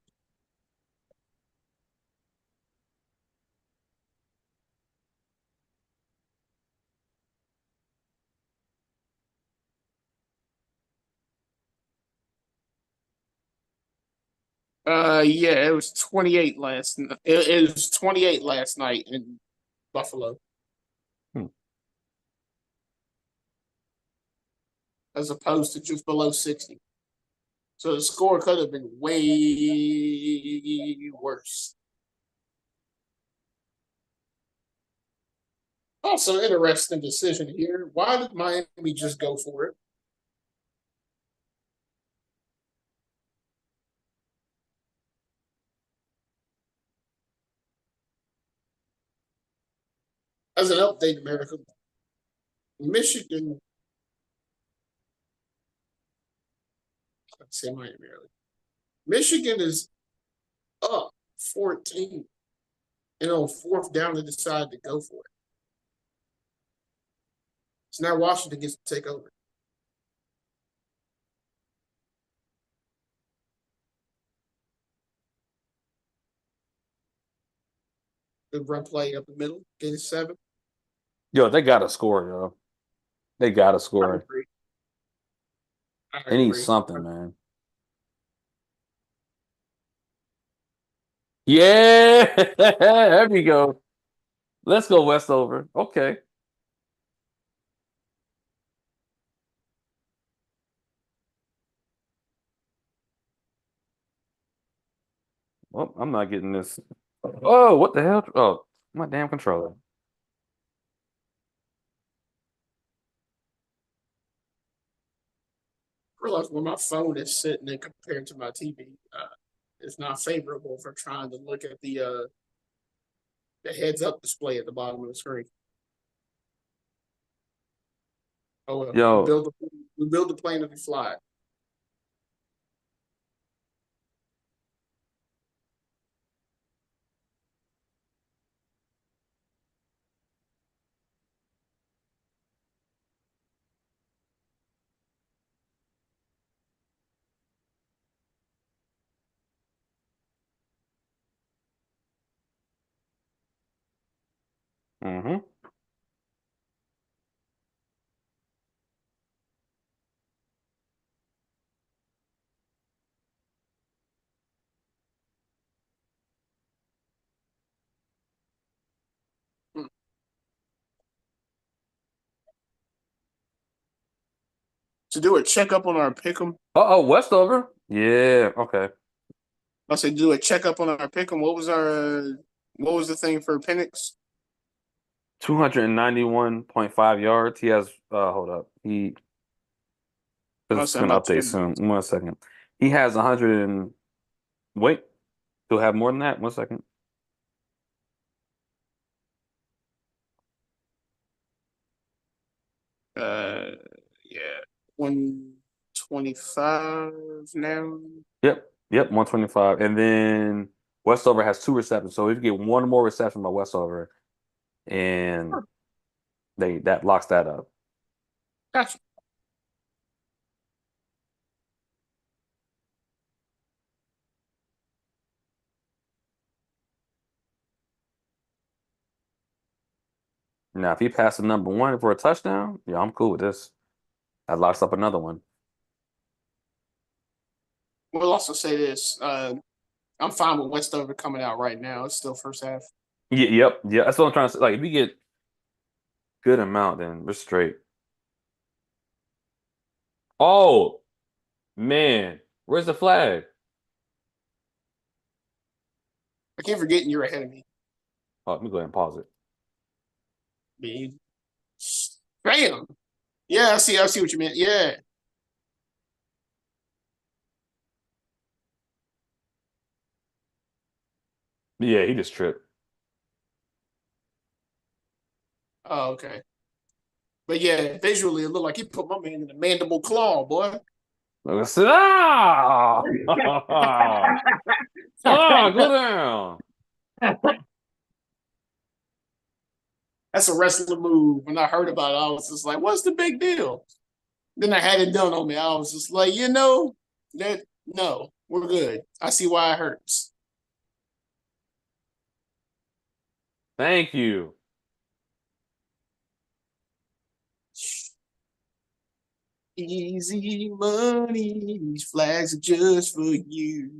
Yeah, it was 28 last. It was 28 last night in Buffalo, Hmm. as opposed to just below 60. So the score could have been way worse. Also, interesting decision here. Why did Miami just go for it? As an update, America, Michigan, let's say Miami early. Michigan is up 14, and on fourth down, they decide to go for it. So now Washington gets to take over. The run play up the middle, getting 7. Yo, they gotta score, yo. They gotta I score. agree. I They need agree. something, man. Yeah, there we go. Let's go Westover. Okay. Well, I'm not getting this. Oh, what the hell? Oh, my damn controller. I realize when my phone is sitting there compared to my TV, it's not favorable for trying to look at the heads up display at the bottom of the screen. Oh well, Yo, we build the plane and we fly it. hmm. Hmm. To do a checkup on our pick'em. Uh-oh, Westover. Yeah, okay. I said do a checkup on our pick'em. What was the thing for Penix? 291.5 yards. He has hold up. I It's said I'm gonna about update to. soon. 1 second. He has 100 and wait, he'll have more than that. 1 second. Uh, yeah, 1 125 now. Yep, 125. And then Westover has 2 receptions. So if you get one more reception by Westover, and that locks that up. Gotcha. Now, if he passes number one for a touchdown, yeah, I'm cool with this. That locks up another one. We'll also say this. I'm fine with Westover coming out right now. It's still first half. Yeah. That's what I'm trying to say. Like, if we get good amount, then we're straight. Oh man, where's the flag? I keep forgetting you're ahead of me. Oh, let me go ahead and pause it. Man. Bam. Yeah, I see what you meant. Yeah. Yeah, he just tripped. Oh, okay. But yeah, visually it looked like he put my man in the mandible claw, boy. Like I said, go down. That's a wrestling move. When I heard about it, I was just like, what's the big deal? Then I had it done on me. I was just like, that no, we're good. I see why it hurts. Thank you. Easy money, these flags are just for you.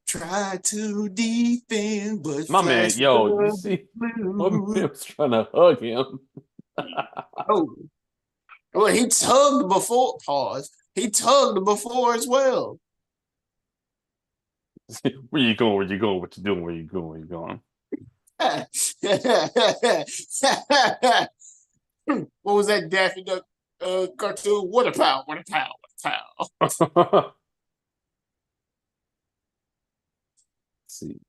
Try to defend, but My man, flags yo, you are see, my man blue. was trying to hug him. Oh, well, he tugged before. Pause. He tugged before as well. Where you going? Where you going? What you doing? Where you going? Where you going? What was that Daffy Duck cartoon? What a pal! What a pal! What a pal! See,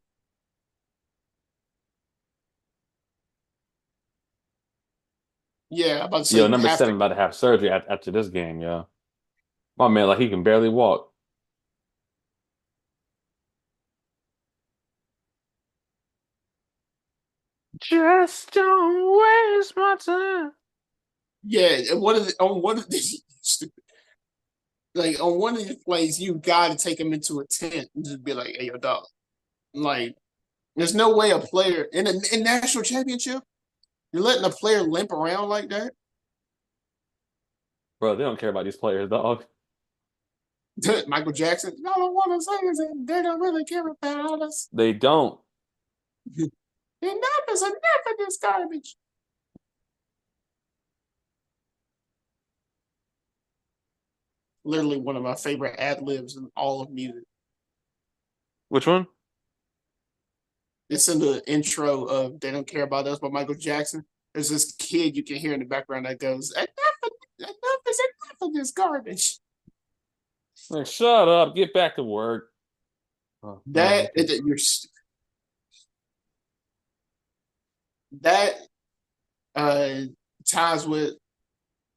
Yeah, I'm about to yo, say number half the. seven about to have surgery after this game, yo. My man, like he can barely walk. Just don't waste my time. Yeah, and one of the like on one of these plays, you got to take him into a tent and just be like, "Hey, yo, dog." Like, there's no way a player in national championship you're letting a player limp around like that. Bro, they don't care about these players, dog. Michael Jackson. All I want to say is that they don't really care about us. They don't. Enough is enough of this garbage. Literally one of my favorite ad libs in all of music. Which one? It's in the intro of "They Don't Care About Us" by Michael Jackson. There's this kid you can hear in the background that goes, enough is enough of this garbage." Like, shut up, get back to work. Oh, That okay. that uh ties with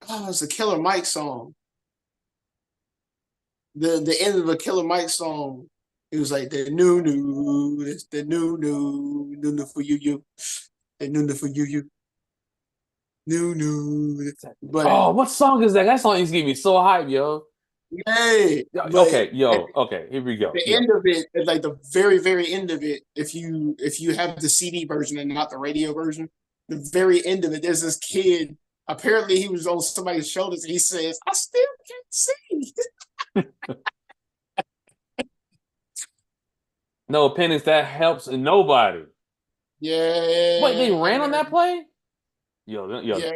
it's a Killer Mike song. The end of the Killer Mike song, it was like it's the new for you, the new for you, new. But Oh, what song is that? That song used to get me so hype, yo. hey, but Okay, okay, here we go. the Yo, end of it, at like the very end of it, if you have the CD version and not the radio version, the very end of it, there's this kid. Apparently, he was on somebody's shoulders. And he says, "I still can't see." no opinions, that helps nobody. Wait, they Yeah, ran on that play? yeah,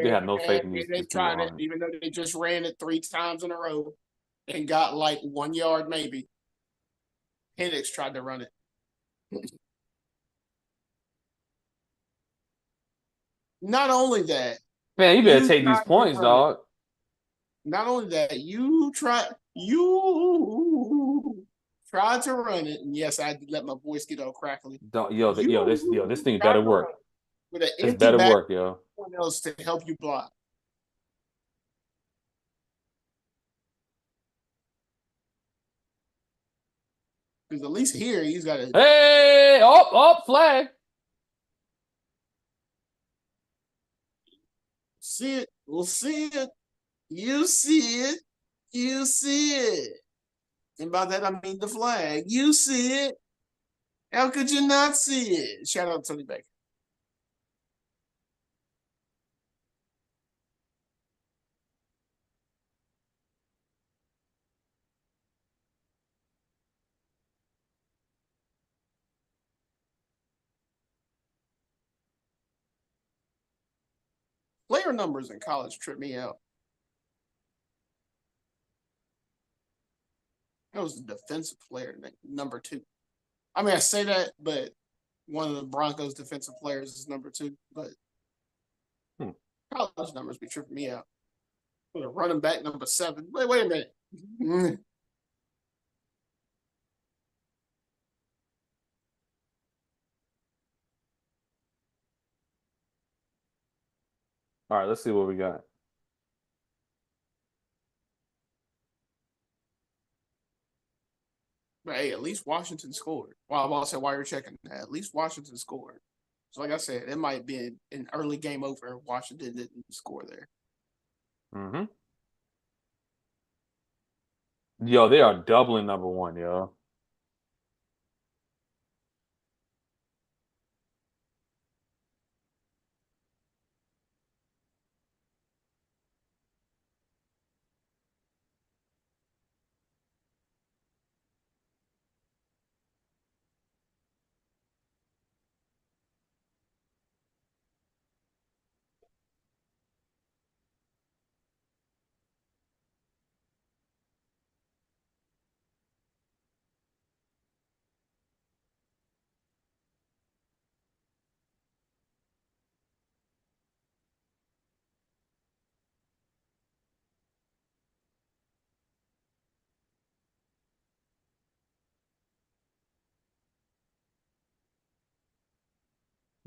They have no faith in they these people, tried it, huh? even though they just ran it 3 times in a row and got like 1 yard, maybe. Penix tried to run it. Not only that, Man, you better you take these tried to points, run it. dog. Not only that, You tried to run it, and yes, I had to let my voice get all crackly. Don't this You thing tried better to run work. it with an This empty better back, work, yo. someone else to help you block. Because at least here he's got to Hey, flag. see it. We'll see it. You see it. You see it. And by that I mean the flag. You see it. How could you not see it? Shout out to Tony Baker. Player numbers in college trip me out. That was the defensive player, number two. I mean, I say that, but one of the Broncos' defensive players is number two. But college numbers be tripping me out. With a running back number seven. Wait a minute. All right, let's see what we got. But hey, at least Washington scored. Well, I'm also while you're checking that, at least Washington scored. So, like I said, it might be an early game over. Washington didn't score there. Mm-hmm. Yo, they are doubling number one, yo.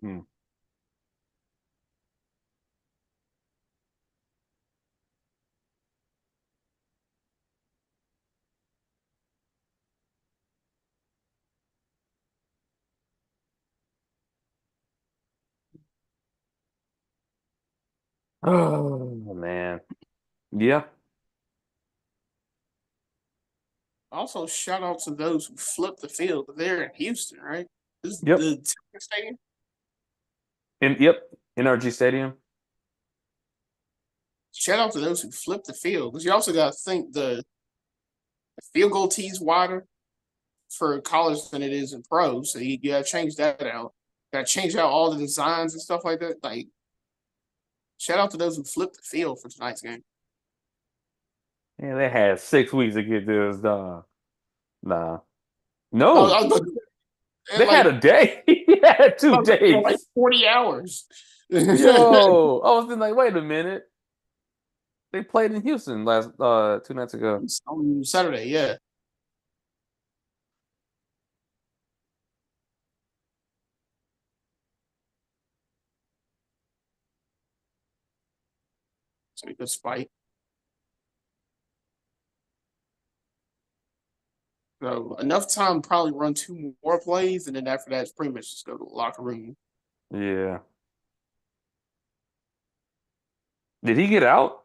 Hmm. Oh man. Yeah. Also, shout out to those who flipped the field. They're in Houston, right? This is Yep. the Texas Stadium. Yep. NRG Stadium. Shout out to those who flipped the field because you also got to think the field goal tee's wider for college than it is in pros. So you got to change that out. Got to change out all the designs and stuff like that. Like, shout out to those who flipped the field for tonight's game. Yeah, they had 6 weeks to get this done. Nah. I No. was They had like, a day. They had I two was like days. 40 hours. Yo. I was thinking like, wait a minute. They played in Houston last 2 nights ago. On Saturday, yeah. So we could spike. So enough time to probably run two more plays, and then after that, it's pretty much just go to the locker room. Yeah. Did he get out?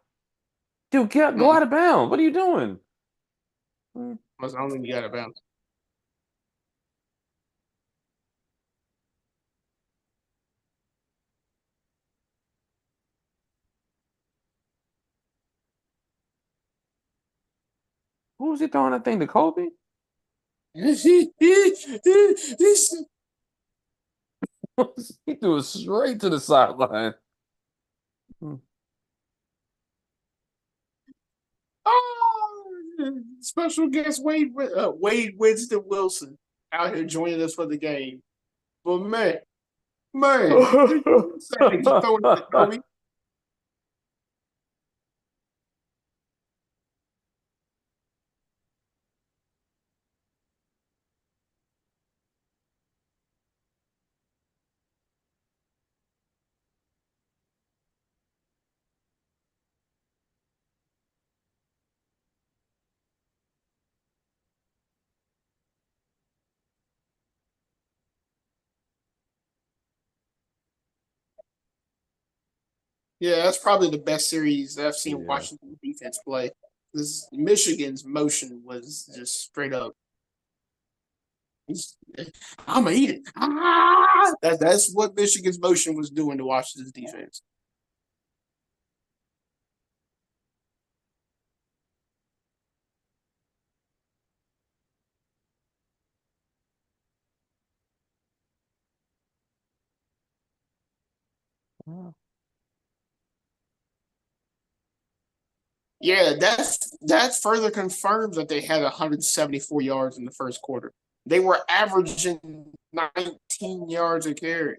Dude, go Mm-mm. out of bounds. What are you doing? Hmm. I don't think you got to bounce. Who was he throwing that thing to Kobe? He threw it straight to the sideline. Hmm. Oh, special guest Wade Winston Wilson out here joining us for the game. But man, keep throwing it to Kobe. Yeah, that's probably the best series that I've seen Yeah. Washington defense play. This Michigan's motion was just straight up. I'm gonna eat it. That's what Michigan's motion was doing to Washington's defense. Yeah, that further confirms that they had 174 yards in the first quarter. They were averaging 19 yards a carry.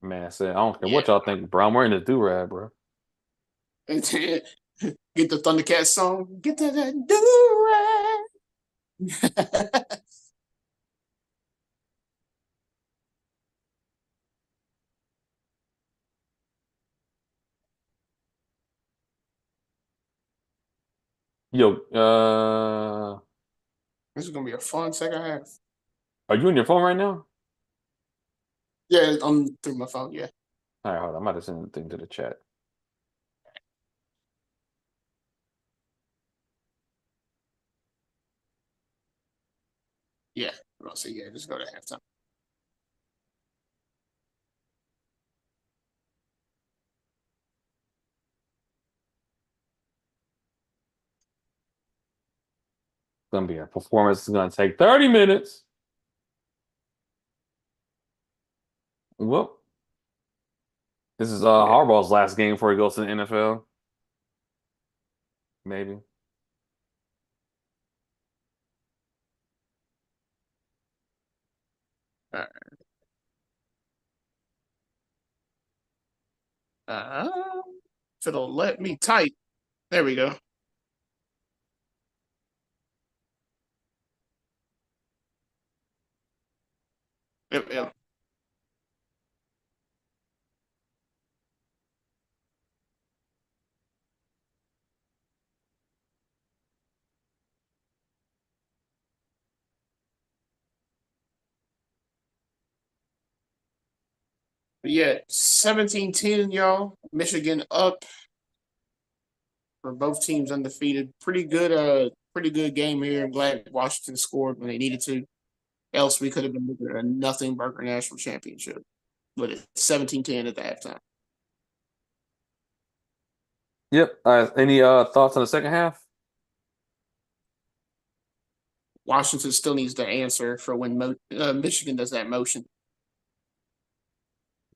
Man, I said, I don't care Yeah. what y'all think, bro. I'm wearing this do-rag, bro. Get the Thundercats song. Get to that do rag. Yo, This is gonna be a fun second half. are you on your phone right now? Yeah, I'm through my phone. Yeah, All right, hold on. I'm about to send a thing to the chat. yeah. I'll say yeah. Just go to halftime. It's gonna be a performance. It's gonna take 30 minutes. Well, this is Yeah. Harbaugh's last game before he goes to the NFL. Maybe. All right. If it'll let me type. There we go. Yep, yep. But yeah, 17-10, y'all. Michigan up for both teams undefeated. Pretty good game here. I'm glad Washington scored when they needed to. Else we could have been looking at a nothing burger national championship. But it's 17-10 at the halftime. Yep. Any thoughts on the second half? Washington still needs to answer for when Michigan does that motion.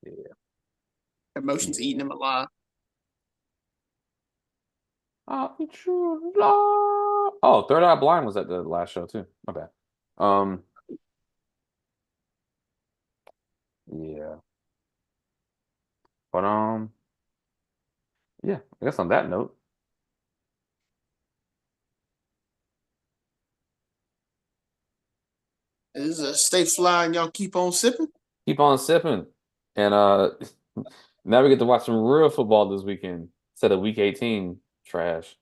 Yeah. That motion's Yeah. eating them alive. Oh, Third Eye Blind was at the last show too. My bad. Um, yeah. But yeah, I guess on that note, This is a stay flying. Y'all keep on sipping. keep on sipping. And now we get to watch some real football this weekend instead of week 18 trash.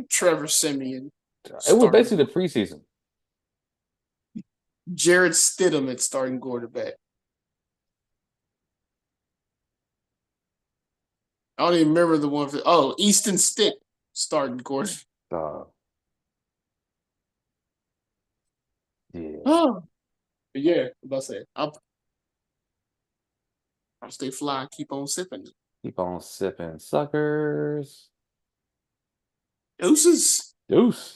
Trevor Simeon It was starting. basically the preseason. Jared Stidham at starting quarterback. I don't even remember the one. Easton Stick starting quarterback. Uh, yeah. Oh, but yeah. About to say, I'll stay fly. Keep on sipping. Keep on sipping, suckers. Deuces. Deuce.